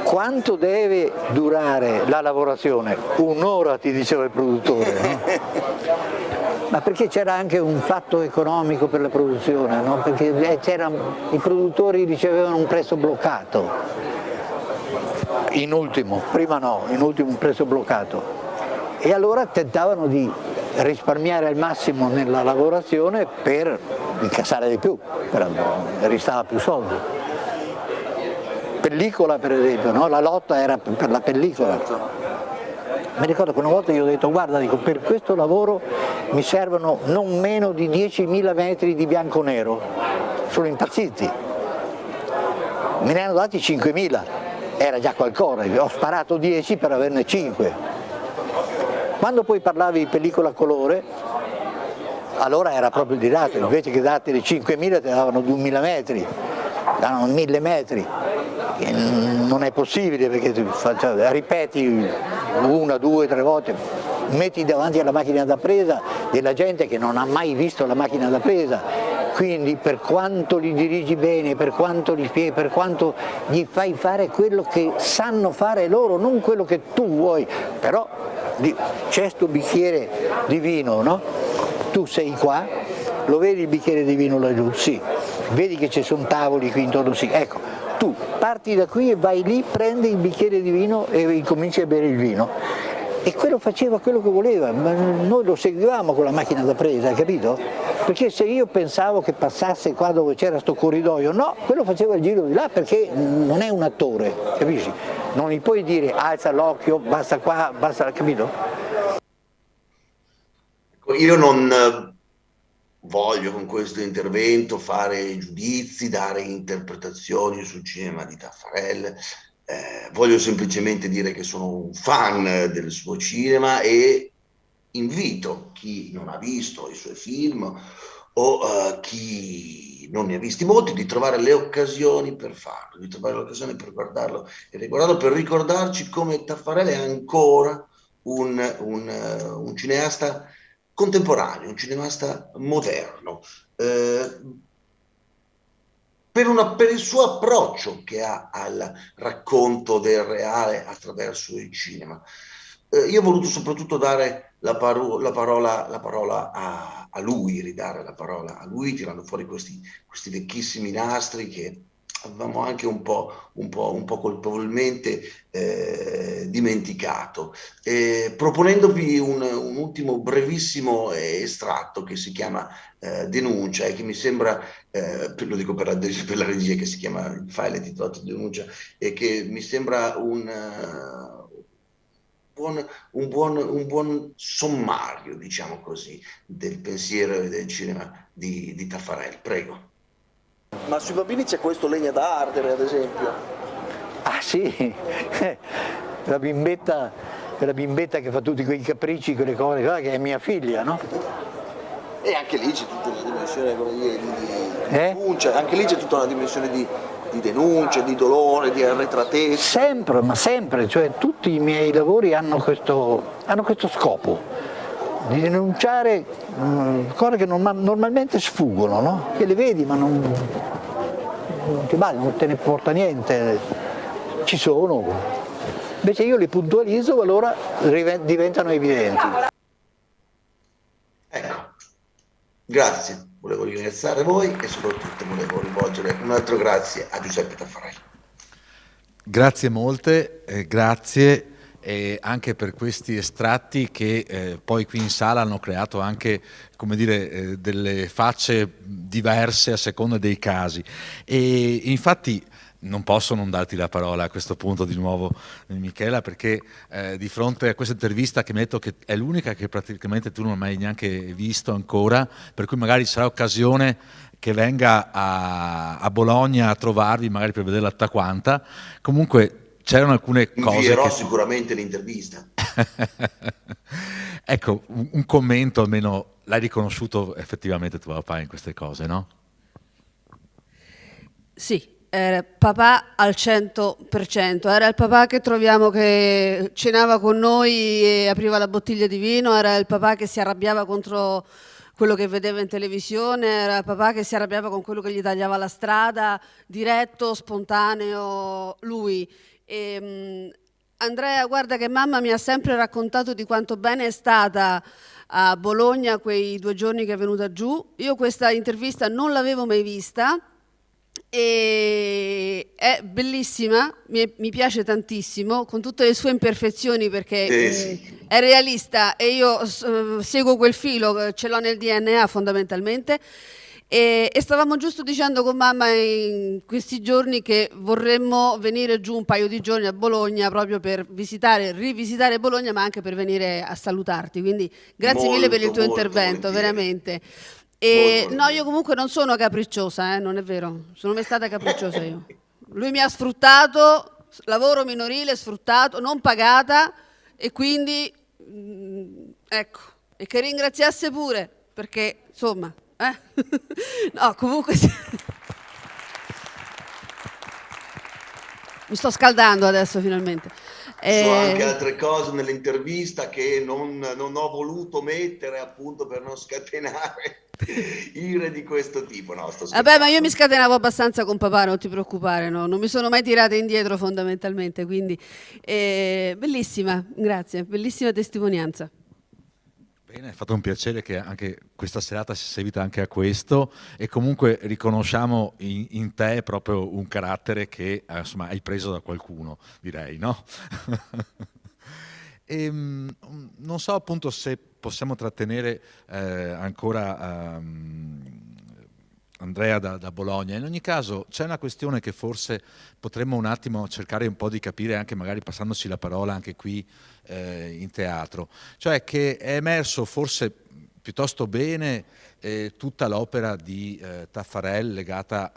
I: Quanto deve durare la lavorazione? Un'ora, ti diceva il produttore, no? Ma perché c'era anche un fatto economico per la produzione, no? Perché i produttori ricevevano un prezzo bloccato, in ultimo un prezzo bloccato. E allora tentavano di risparmiare al massimo nella lavorazione per incassare di più, restava più soldi. Pellicola per esempio, no? La lotta era per la pellicola. Mi ricordo che una volta io ho detto guarda, per questo lavoro mi servono non meno di 10.000 metri di bianco-nero, sono impazziti. Me ne hanno dati 5.000, era già qualcosa, ho sparato 10 per averne 5. Quando poi parlavi di pellicola a colore, allora era proprio di dato, invece che darti le 5.000 te davano 2.000 metri, davano 1.000 metri. E non è possibile perché ripeti 1, 2, 3 volte, metti davanti alla macchina da presa della gente che non ha mai visto la macchina da presa, quindi per quanto li dirigi bene, per quanto li spieghi, per quanto gli fai fare quello che sanno fare loro, non quello che tu vuoi, però c'è sto bicchiere di vino, no? Tu sei qua, lo vedi il bicchiere di vino laggiù? Sì. Vedi che ci sono tavoli qui intorno? Sì. Ecco, tu parti da qui e vai lì, prendi il bicchiere di vino e incominci a bere il vino. E quello faceva quello che voleva, ma noi lo seguivamo con la macchina da presa, capito? Perché se io pensavo che passasse qua dove c'era sto corridoio, no, quello faceva il giro di là perché non è un attore, capisci? Non gli puoi dire alza l'occhio, basta qua, basta, capito?
H: Io non voglio con questo intervento fare giudizi, dare interpretazioni sul cinema di Taffarel, voglio semplicemente dire che sono un fan del suo cinema e invito chi non ha visto i suoi film o chi non ne ha visti molti di trovare le occasioni per farlo, di trovare l'occasione per guardarlo e riguardarlo, per ricordarci come Taffarel è ancora un cineasta contemporaneo, un cineasta moderno, per il suo approccio che ha al racconto del reale attraverso il cinema. Io ho voluto soprattutto dare la parola a lui, ridare la parola a lui, tirando fuori questi vecchissimi nastri che avevamo anche un po' colpevolmente dimenticato, proponendovi un ultimo brevissimo estratto che si chiama Denuncia e che mi sembra, lo dico per la regia, che si chiama, il file è titolato Denuncia, e che mi sembra un un buon sommario, diciamo così, del pensiero e del cinema di Taffarel. Prego.
J: Ma sui bambini c'è questo Legna da ardere, ad esempio?
I: Ah sì, la bimbetta che fa tutti quei capricci, quelle cose, che è mia figlia, no?
J: E anche lì c'è tutta una dimensione di denuncia, anche lì c'è tutta una dimensione di denuncia, di dolore, di arretratezza.
I: Sempre, ma sempre, cioè tutti i miei lavori hanno questo scopo, di denunciare cose che normalmente sfuggono, no? Che le vedi ma non ti vale, non te ne porta niente, ci sono. Invece io le puntualizzo, allora diventano evidenti.
H: Ecco, grazie. Volevo ringraziare voi e soprattutto volevo rivolgere un altro grazie a Giuseppe Taffarel.
A: Grazie molte, grazie anche per questi estratti che poi qui in sala hanno creato anche, come dire, delle facce diverse a seconda dei casi. E infatti non posso non darti la parola a questo punto di nuovo, Michela, perché di fronte a questa intervista che mi hai detto che è l'unica che praticamente tu non hai mai neanche visto ancora, per cui magari sarà occasione che venga a Bologna a trovarvi, magari per vedere l'Attaquanta. Comunque c'erano alcune cose
H: invierò sicuramente l'intervista.
A: Ecco, un commento almeno, l'hai riconosciuto effettivamente tuo papà in queste cose, no?
E: Sì. Era papà al 100%, era il papà che troviamo che cenava con noi e apriva la bottiglia di vino, era il papà che si arrabbiava contro quello che vedeva in televisione, era il papà che si arrabbiava con quello che gli tagliava la strada, diretto, spontaneo, lui. Andrea, guarda che mamma mi ha sempre raccontato di quanto bene è stata a Bologna quei 2 giorni che è venuta giù. Io questa intervista non l'avevo mai vista, e è bellissima, mi piace tantissimo, con tutte le sue imperfezioni, perché
H: sì,
E: è realista e io seguo quel filo, ce l'ho nel DNA fondamentalmente. E stavamo giusto dicendo con mamma in questi giorni che vorremmo venire giù un paio di giorni a Bologna proprio per rivisitare Bologna, ma anche per venire a salutarti, quindi grazie mille per il tuo intervento, veramente. E no, io comunque non sono capricciosa, non è vero, sono mai stata capricciosa io. Lui mi ha sfruttato, lavoro minorile, sfruttato, non pagata, e quindi ecco, e che ringraziasse pure, perché insomma, no, comunque mi sto scaldando adesso finalmente.
H: Ci sono anche altre cose nell'intervista che non ho voluto mettere, appunto per non scatenare ire di questo tipo. No, sto scherzando.
E: Vabbè, ma io mi scatenavo abbastanza con papà, non ti preoccupare, no? Non mi sono mai tirata indietro fondamentalmente, quindi bellissima, grazie, bellissima testimonianza.
A: Bene, è fatto un piacere che anche questa serata si seguita anche a questo, e comunque riconosciamo in te proprio un carattere che insomma hai preso da qualcuno, direi, no? Non so appunto se possiamo trattenere ancora Andrea da Bologna. In ogni caso c'è una questione che forse potremmo un attimo cercare un po' di capire, anche magari passandoci la parola anche qui in teatro, cioè che è emerso forse piuttosto bene tutta l'opera di Taffarel legata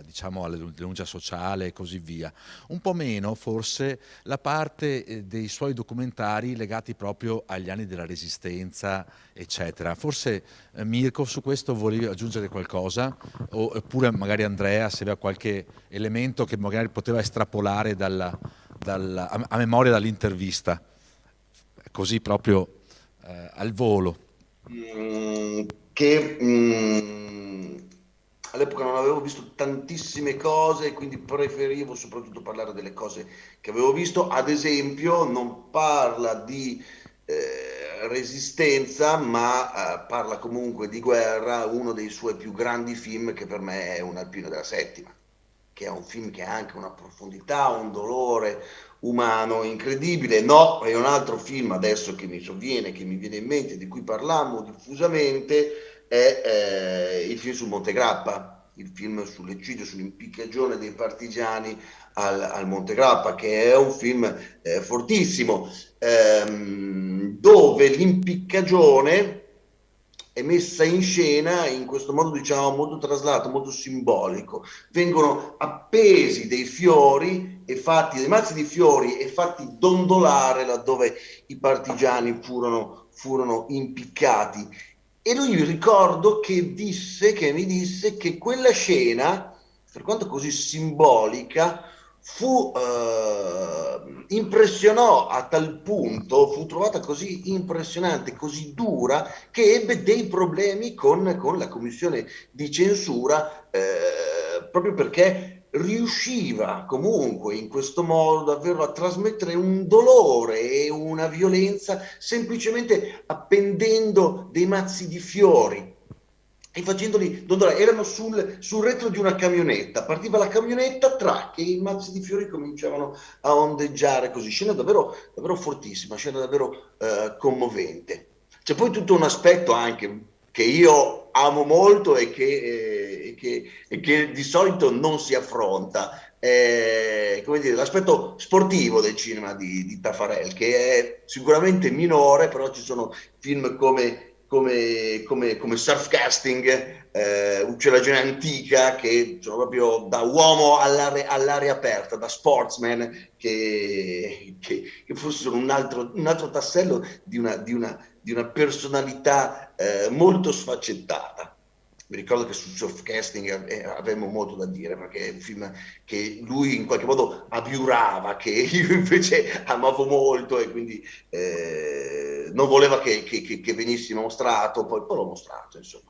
A: diciamo, alla denuncia sociale e così via. Un po' meno forse la parte dei suoi documentari legati proprio agli anni della Resistenza, eccetera. Forse Mirko su questo volevi aggiungere qualcosa, oppure magari Andrea se aveva qualche elemento che magari poteva estrapolare a memoria dall'intervista, così proprio al volo.
H: All'epoca non avevo visto tantissime cose, quindi preferivo soprattutto parlare delle cose che avevo visto. Ad esempio non parla di resistenza, ma parla comunque di guerra, uno dei suoi più grandi film che per me è Un alpino della settima, che è un film che ha anche una profondità, un dolore umano incredibile. No, è un altro film adesso che mi sovviene, che mi viene in mente, di cui parlammo diffusamente, è il film su Monte Grappa, il film sull'eccidio, sull'impiccagione dei partigiani al Monte Grappa, che è un film fortissimo, dove l'impiccagione è messa in scena in questo modo, diciamo, molto traslato, molto simbolico. Vengono appesi dei fiori e fatti, dei mazzi di fiori e fatti dondolare laddove i partigiani furono impiccati. E lui, ricordo che mi disse che quella scena, per quanto così simbolica, impressionò a tal punto, fu trovata così impressionante, così dura, che ebbe dei problemi con la commissione di censura, proprio perché riusciva comunque in questo modo davvero a trasmettere un dolore e una violenza semplicemente appendendo dei mazzi di fiori e facendoli dondolare. Erano sul retro di una camionetta, partiva la camionetta, e i mazzi di fiori cominciavano a ondeggiare così. Scena davvero, davvero fortissima, scena davvero commovente. C'è poi tutto un aspetto anche che io amo molto e che di solito non si affronta, come dire, l'aspetto sportivo del cinema di Taffarel, che è sicuramente minore, però ci sono film come Surfcasting, Uccellagione antica, che sono proprio da uomo all'aria aperta, da sportsman, che forse sono un altro tassello di una personalità molto sfaccettata. Mi ricordo che su Surfcasting avevamo molto da dire, perché è un film che lui in qualche modo abiurava, che io invece amavo molto, e quindi non voleva che venisse mostrato, poi l'ho mostrato, insomma.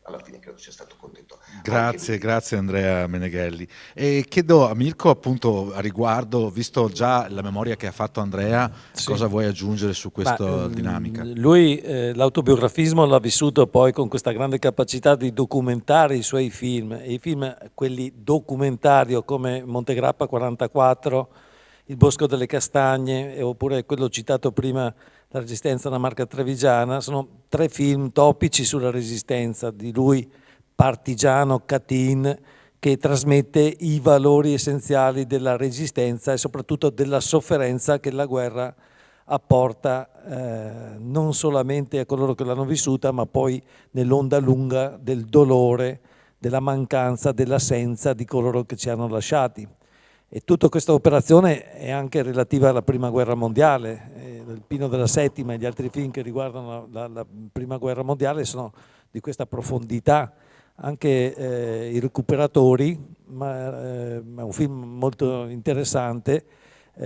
H: Alla fine credo sia stato contento.
A: Grazie Andrea Meneghelli. E chiedo a Mirko, appunto, a riguardo, visto già la memoria che ha fatto Andrea, sì, cosa vuoi aggiungere su questa dinamica?
F: Lui l'autobiografismo l'ha vissuto poi con questa grande capacità di documentare i suoi film, e i film, quelli documentario come Montegrappa 44, Il Bosco delle Castagne, oppure quello citato prima, La Resistenza, una marca trevigiana, sono 3 film topici sulla Resistenza, di lui, partigiano, Catin, che trasmette i valori essenziali della Resistenza e soprattutto della sofferenza che la guerra apporta non solamente a coloro che l'hanno vissuta, ma poi nell'onda lunga del dolore, della mancanza, dell'assenza di coloro che ci hanno lasciati. E tutta questa operazione è anche relativa alla Prima Guerra Mondiale. Il Pino della Settima e gli altri film che riguardano la Prima Guerra Mondiale sono di questa profondità. Anche I Recuperatori, ma è un film molto interessante,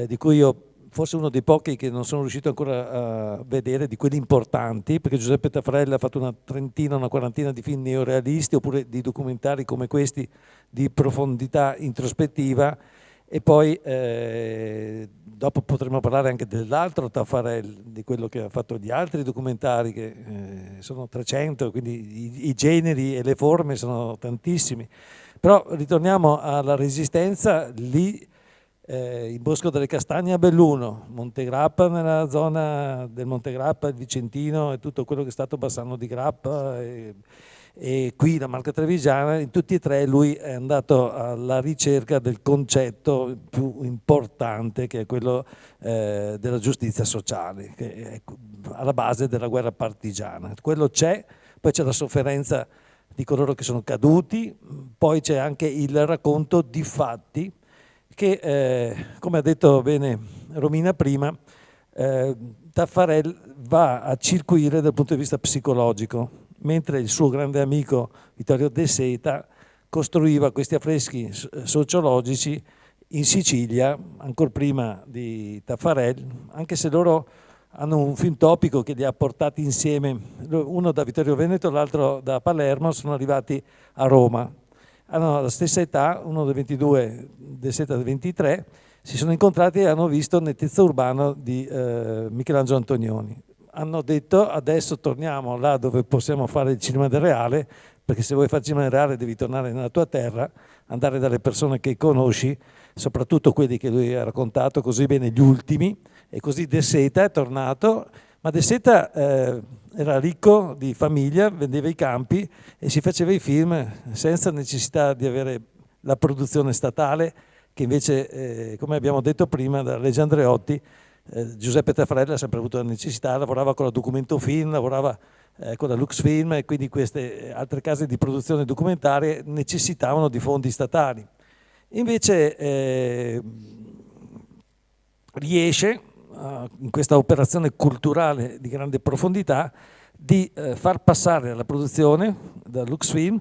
F: di cui io forse uno dei pochi che non sono riuscito ancora a vedere, di quelli importanti, perché Giuseppe Taffarel ha fatto una quarantina di film neorealisti, oppure di documentari come questi di profondità introspettiva. E poi dopo potremo parlare anche dell'altro Taffarel, di quello che ha fatto gli altri documentari, che sono 300, quindi i generi e le forme sono tantissimi. Però ritorniamo alla Resistenza. Lì il Bosco delle Castagne a Belluno, Montegrappa, nella zona del Montegrappa, il Vicentino e tutto quello che è stato Bassano di Grappa, e qui la marca trevigiana. In tutti e 3 lui è andato alla ricerca del concetto più importante, che è quello della giustizia sociale, che è alla base della guerra partigiana. Quello c'è, poi c'è la sofferenza di coloro che sono caduti, poi c'è anche il racconto di fatti che, come ha detto bene Romina prima, Taffarel va a circuire dal punto di vista psicologico, mentre il suo grande amico Vittorio De Seta costruiva questi affreschi sociologici in Sicilia, ancora prima di Taffarel, anche se loro hanno un film topico che li ha portati insieme, uno da Vittorio Veneto, l'altro da Palermo, sono arrivati a Roma. Hanno la stessa età, uno del 22, De Seta del 23, si sono incontrati e hanno visto Nettezza Urbano di Michelangelo Antonioni. Hanno detto: adesso torniamo là dove possiamo fare il cinema del reale, perché se vuoi fare il cinema del reale devi tornare nella tua terra, andare dalle persone che conosci, soprattutto quelli che lui ha raccontato così bene, gli ultimi. E così De Seta è tornato, Ma De Seta era ricco di famiglia, vendeva i campi e si faceva i film senza necessità di avere la produzione statale, che invece, come abbiamo detto prima, da Reggio Andreotti, Giuseppe Taffarel ha sempre avuto la necessità, lavorava con la Documento Film, lavorava con la Lux Film, e quindi queste altre case di produzione documentarie necessitavano di fondi statali. Invece riesce, in questa operazione culturale di grande profondità, di far passare alla produzione da Lux Film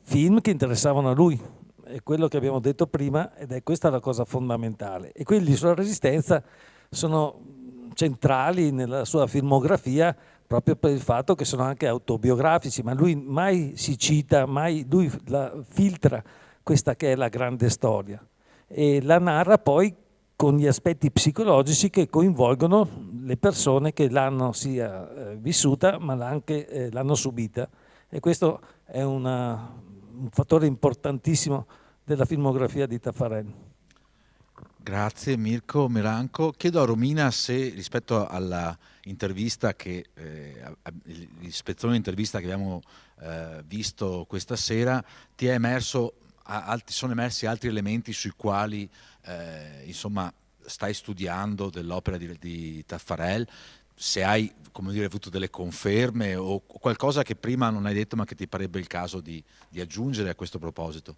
F: film che interessavano a lui. È quello che abbiamo detto prima, ed è questa la cosa fondamentale. E quelli sulla Resistenza sono centrali nella sua filmografia, proprio per il fatto che sono anche autobiografici, ma lui mai si cita, mai lui filtra questa che è la grande storia e la narra poi con gli aspetti psicologici che coinvolgono le persone che l'hanno sia vissuta ma anche l'hanno subita, e questo è un fattore importantissimo della filmografia di Taffarel.
A: Grazie Mirko Meranco. Chiedo a Romina se rispetto alla intervista che il spezzone intervista che abbiamo visto questa sera ti è emerso, sono emersi altri elementi sui quali insomma stai studiando dell'opera di Taffarel, se hai, come dire, avuto delle conferme o qualcosa che prima non hai detto ma che ti parebbe il caso di aggiungere a questo proposito.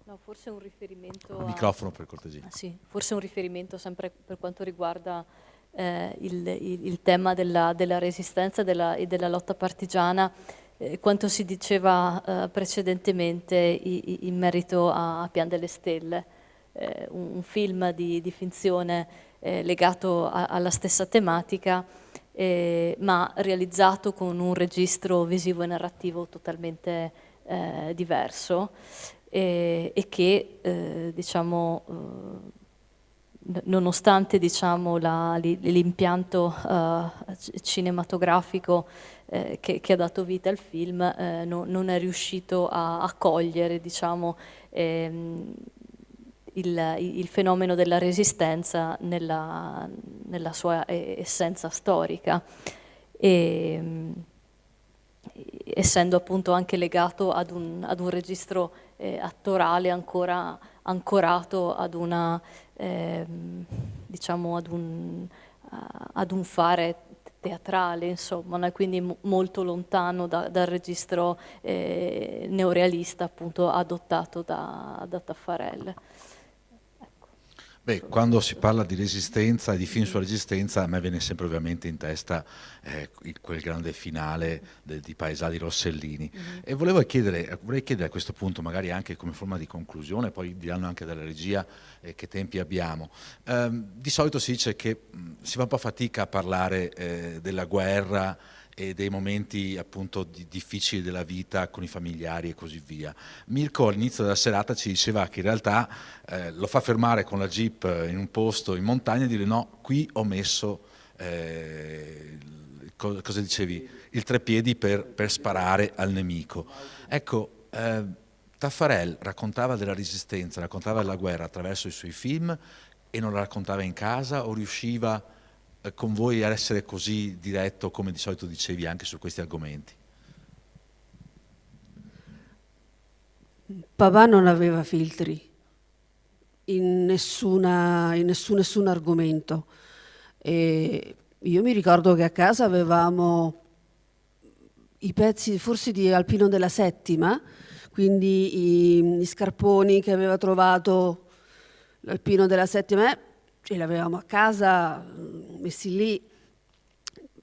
G: No, forse un riferimento
A: Il microfono per cortesia.
G: Sì, forse un riferimento sempre per quanto riguarda il tema della resistenza e della lotta partigiana, quanto si diceva precedentemente in merito a Pian delle Stelle, un film di finzione legato alla stessa tematica, ma realizzato con un registro visivo e narrativo totalmente diverso, e che diciamo nonostante diciamo l'impianto cinematografico che ha dato vita al film, non è riuscito a cogliere diciamo il fenomeno della resistenza nella sua essenza storica, essendo appunto anche legato ad un registro attorale ancora ancorato ad una diciamo ad un fare teatrale, insomma, quindi molto lontano dal registro neorealista appunto adottato da Taffarel.
A: Beh, quando si parla di resistenza e di film sulla resistenza, a me viene sempre ovviamente in testa quel grande finale di Paesà di Rossellini. E vorrei chiedere a questo punto, magari anche come forma di conclusione, poi diranno anche dalla regia che tempi abbiamo. Di solito si dice che si fa un po' fatica a parlare della guerra e dei momenti appunto difficili della vita con i familiari e così via. Mirko all'inizio della serata ci diceva che in realtà lo fa fermare con la jeep in un posto in montagna e dire no, qui ho messo, cosa dicevi, il trepiedi per sparare al nemico. Ecco, Taffarel raccontava della resistenza, raccontava della guerra attraverso i suoi film e non la raccontava in casa, o riusciva con voi a essere così diretto come di solito dicevi anche su questi argomenti?
E: Papà non aveva filtri in nessun argomento. E io mi ricordo che a casa avevamo i pezzi forse di Alpino della Settima, quindi gli scarponi che aveva trovato l'Alpino della Settima, ce li avevamo a casa messi lì,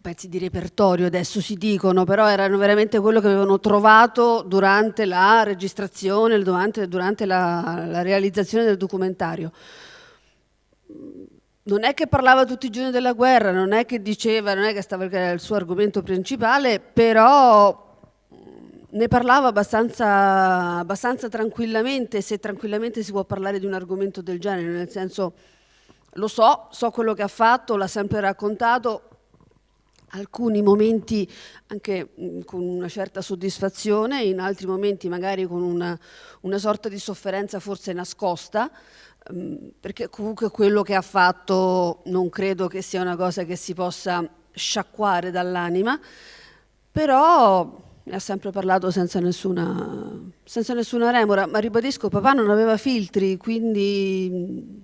E: pezzi di repertorio adesso si dicono, però erano veramente quello che avevano trovato durante la registrazione, durante la realizzazione del documentario. Non è che parlava tutti i giorni della guerra, non è che diceva, non è che era il suo argomento principale, però ne parlava abbastanza tranquillamente, se tranquillamente si può parlare di un argomento del genere, nel senso, lo so quello che ha fatto, l'ha sempre raccontato, alcuni momenti anche con una certa soddisfazione, in altri momenti magari con una sorta di sofferenza forse nascosta, perché comunque quello che ha fatto non credo che sia una cosa che si possa sciacquare dall'anima, però ne ha sempre parlato senza nessuna remora, ma ribadisco, papà non aveva filtri, quindi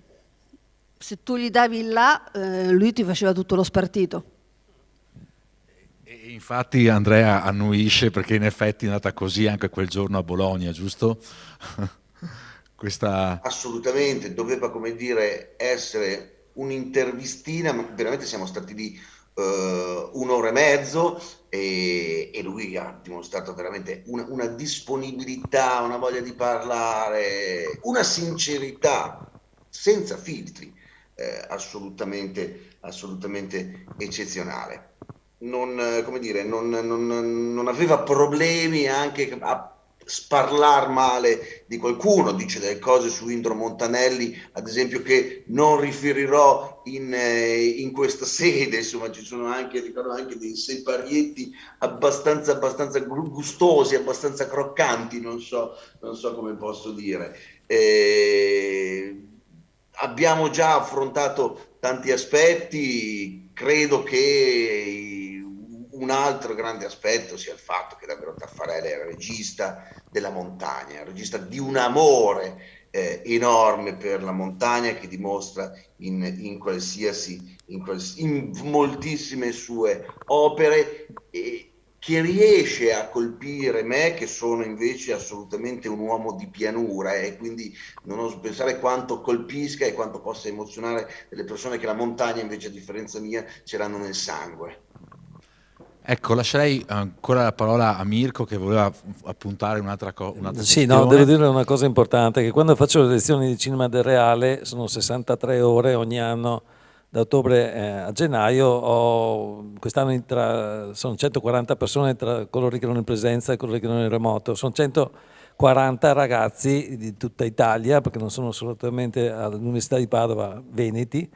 E: se tu gli davi là, lui ti faceva tutto lo spartito.
A: E infatti Andrea annuisce, perché in effetti è andata così anche quel giorno a Bologna, giusto?
H: Assolutamente, doveva, come dire, essere un'intervistina, ma veramente siamo stati lì 1 ora e mezzo e lui ha dimostrato veramente una disponibilità, una voglia di parlare, una sincerità senza filtri, assolutamente eccezionale. Come dire, non aveva problemi anche a sparlar male di qualcuno, dice delle cose su Indro Montanelli, ad esempio, che non riferirò in questa sede. Insomma, ci sono anche, ricordo, anche dei separietti abbastanza gustosi, abbastanza croccanti, non so come posso dire. Abbiamo già affrontato tanti aspetti, credo che un altro grande aspetto sia il fatto che davvero Taffarel era regista della montagna, regista di un amore enorme per la montagna, che dimostra in moltissime sue opere, e che riesce a colpire me, che sono invece assolutamente un uomo di pianura, e quindi non oso pensare quanto colpisca e quanto possa emozionare delle persone che la montagna, invece, a differenza mia, ce l'hanno nel sangue.
A: Ecco, lascerei ancora la parola a Mirko, che voleva appuntare un'altra
F: Sì,
A: questione.
F: no, devo dire una cosa importante, che quando faccio le lezioni di cinema del Reale, sono 63 ore ogni anno, da ottobre a gennaio. Quest'anno sono 140 persone tra coloro che erano in presenza e coloro che erano in remoto. Sono 140 ragazzi di tutta Italia, perché non sono solamente all'Università di Padova veneti,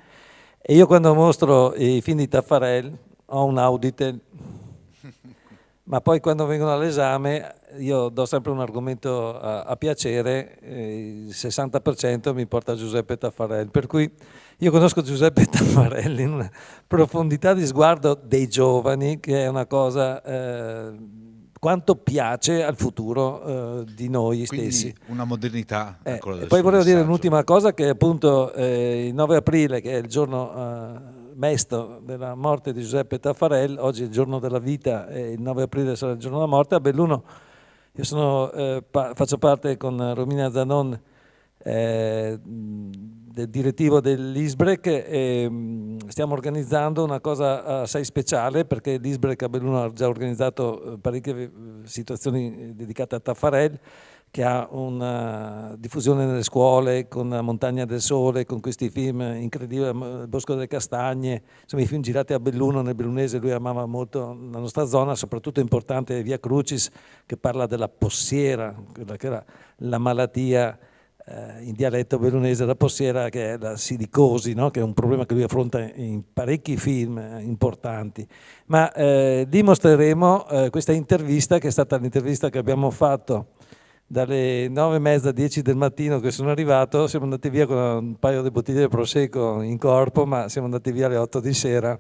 F: e io quando mostro i film di Taffarel ho un Auditel, ma poi quando vengono all'esame io do sempre un argomento a piacere, il 60% mi porta a Giuseppe Taffarel, per cui io conosco Giuseppe Taffarel in una profondità di sguardo dei giovani, che è una cosa quanto piace al futuro di noi stessi.
A: Quindi una modernità.
F: E poi volevo dire un'ultima cosa, che appunto il 9 aprile, che è il giorno mesto della morte di Giuseppe Taffarel, oggi è il giorno della vita e il 9 aprile sarà il giorno della morte. A Belluno io faccio parte con Romina Zanon del direttivo dell'Isbrec, e stiamo organizzando una cosa assai speciale, perché l'Isbrec a Belluno ha già organizzato parecchie situazioni dedicate a Taffarel, che ha una diffusione nelle scuole con Montagna del Sole, con questi film incredibili, Il Bosco delle Castagne, insomma i film girati a Belluno, nel bellunese. Lui amava molto la nostra zona, soprattutto importante Via Crucis, che parla della possiera, quella che era la malattia in dialetto bellunese, la possiera, che è la silicosi, no? Che è un problema che lui affronta in parecchi film importanti. Ma dimostreremo questa intervista, che è stata l'intervista che abbiamo fatto dalle 9:30, 10 del mattino che sono arrivato. Siamo andati via con un paio di bottiglie di Prosecco in corpo, ma siamo andati via alle 8 di sera.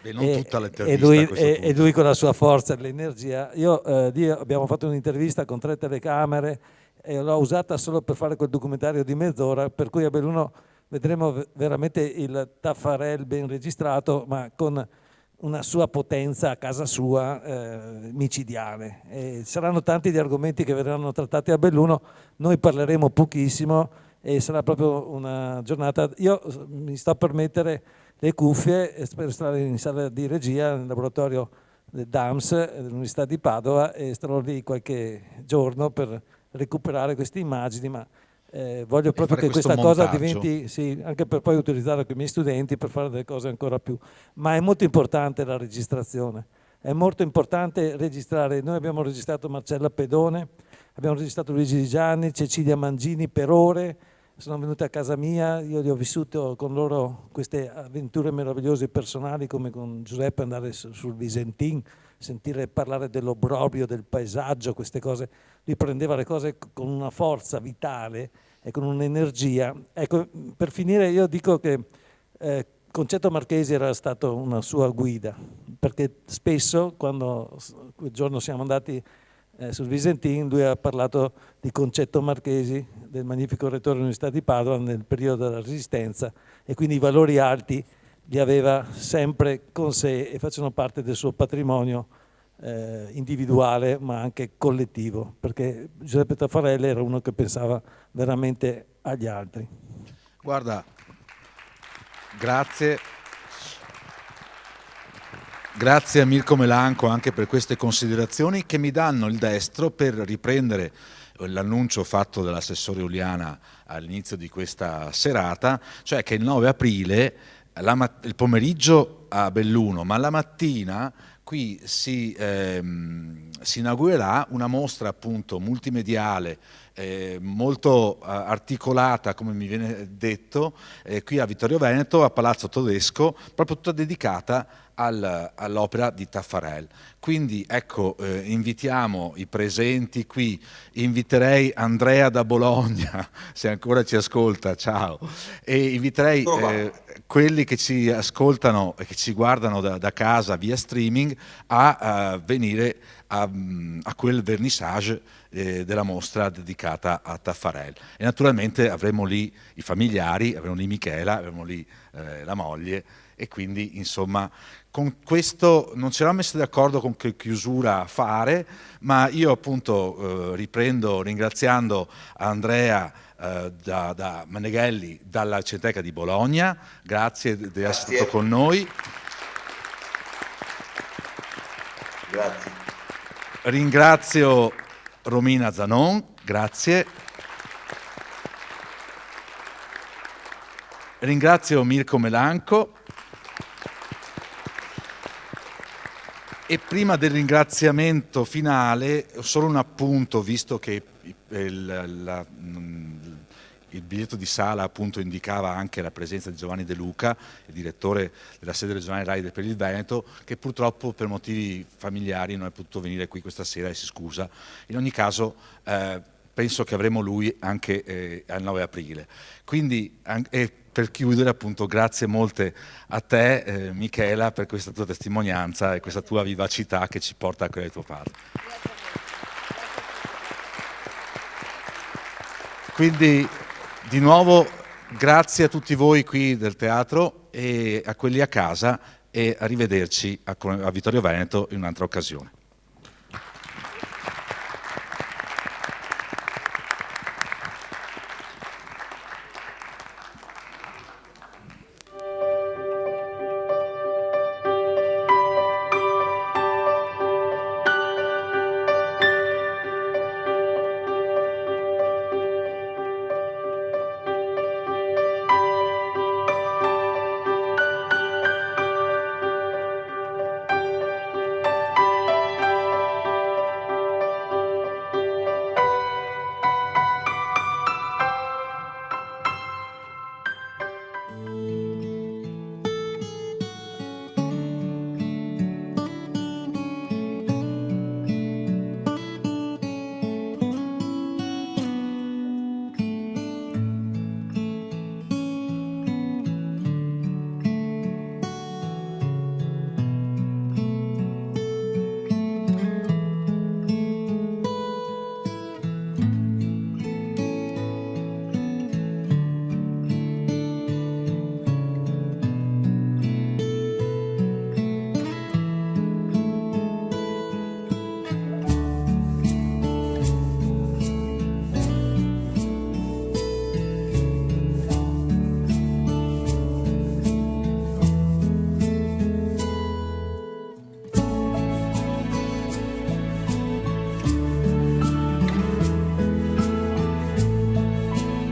A: E non tutta l'intervista
F: e lui con la sua forza e l'energia. Abbiamo fatto un'intervista con 3 telecamere e l'ho usata solo per fare quel documentario di mezz'ora, per cui a Belluno vedremo veramente il Taffarel ben registrato, ma con una sua potenza a casa sua micidiale. E saranno tanti gli argomenti che verranno trattati a Belluno, noi parleremo pochissimo e sarà proprio una giornata. Io mi sto per mettere le cuffie per stare in sala di regia nel laboratorio del DAMS dell'Università di Padova, e starò lì qualche giorno per recuperare queste immagini, ma voglio proprio che questa cosa diventi, sì, anche per poi utilizzarla con i miei studenti per fare delle cose ancora più. Ma è molto importante la registrazione, è molto importante registrare. Noi abbiamo registrato Marcella Pedone, abbiamo registrato Luigi Di Gianni, Cecilia Mangini per ore, sono venuti a casa mia, io li ho vissuto con loro queste avventure meravigliose personali, come con Giuseppe andare sul Visentin, sentire parlare dell'obbrobrio, del paesaggio, queste cose. Lui prendeva le cose con una forza vitale e con un'energia. Ecco, per finire io dico che Concetto Marchesi era stato una sua guida, perché spesso quando quel giorno siamo andati sul Visentin, lui ha parlato di Concetto Marchesi, del magnifico rettore dell'Università di Padova nel periodo della Resistenza, e quindi i valori alti li aveva sempre con sé e facevano parte del suo patrimonio individuale ma anche collettivo, perché Giuseppe Taffarelli era uno che pensava veramente agli altri.
A: Guarda, grazie. Grazie a Mirko Melanco anche per queste considerazioni che mi danno il destro per riprendere l'annuncio fatto dall'assessore Uliana all'inizio di questa serata, cioè che il 9 aprile, il pomeriggio a Belluno, ma la mattina qui si inaugurerà una mostra appunto multimediale molto articolata, come mi viene detto, qui a Vittorio Veneto, a Palazzo Todesco, proprio tutta dedicata all'opera di Taffarel. Quindi ecco, invitiamo i presenti qui, inviterei Andrea da Bologna, se ancora ci ascolta, ciao, e inviterei quelli che ci ascoltano e che ci guardano da casa via streaming a venire a quel vernissage della mostra dedicata a Taffarel. E naturalmente avremo lì i familiari, avremo lì Michela, avremo lì la moglie, e quindi insomma con questo non ci eravamo messi d'accordo con che chiusura fare, ma io appunto riprendo ringraziando Andrea da Meneghelli dalla Cineteca di Bologna, grazie di essere stato con noi.
H: Grazie.
A: Ringrazio Romina Zanon, grazie. Ringrazio Mirko Melanco. E prima del ringraziamento finale, solo un appunto, visto che il biglietto di sala appunto indicava anche la presenza di Giovanni De Luca, il direttore della sede regionale RAI per il Veneto, che purtroppo per motivi familiari non è potuto venire qui questa sera e si scusa. In ogni caso penso che avremo lui anche al 9 aprile. Quindi per chiudere appunto grazie molte a te Michela per questa tua testimonianza e questa tua vivacità che ci porta a quella di tuo padre. Quindi di nuovo grazie a tutti voi qui del teatro e a quelli a casa, e arrivederci a Vittorio Veneto in un'altra occasione.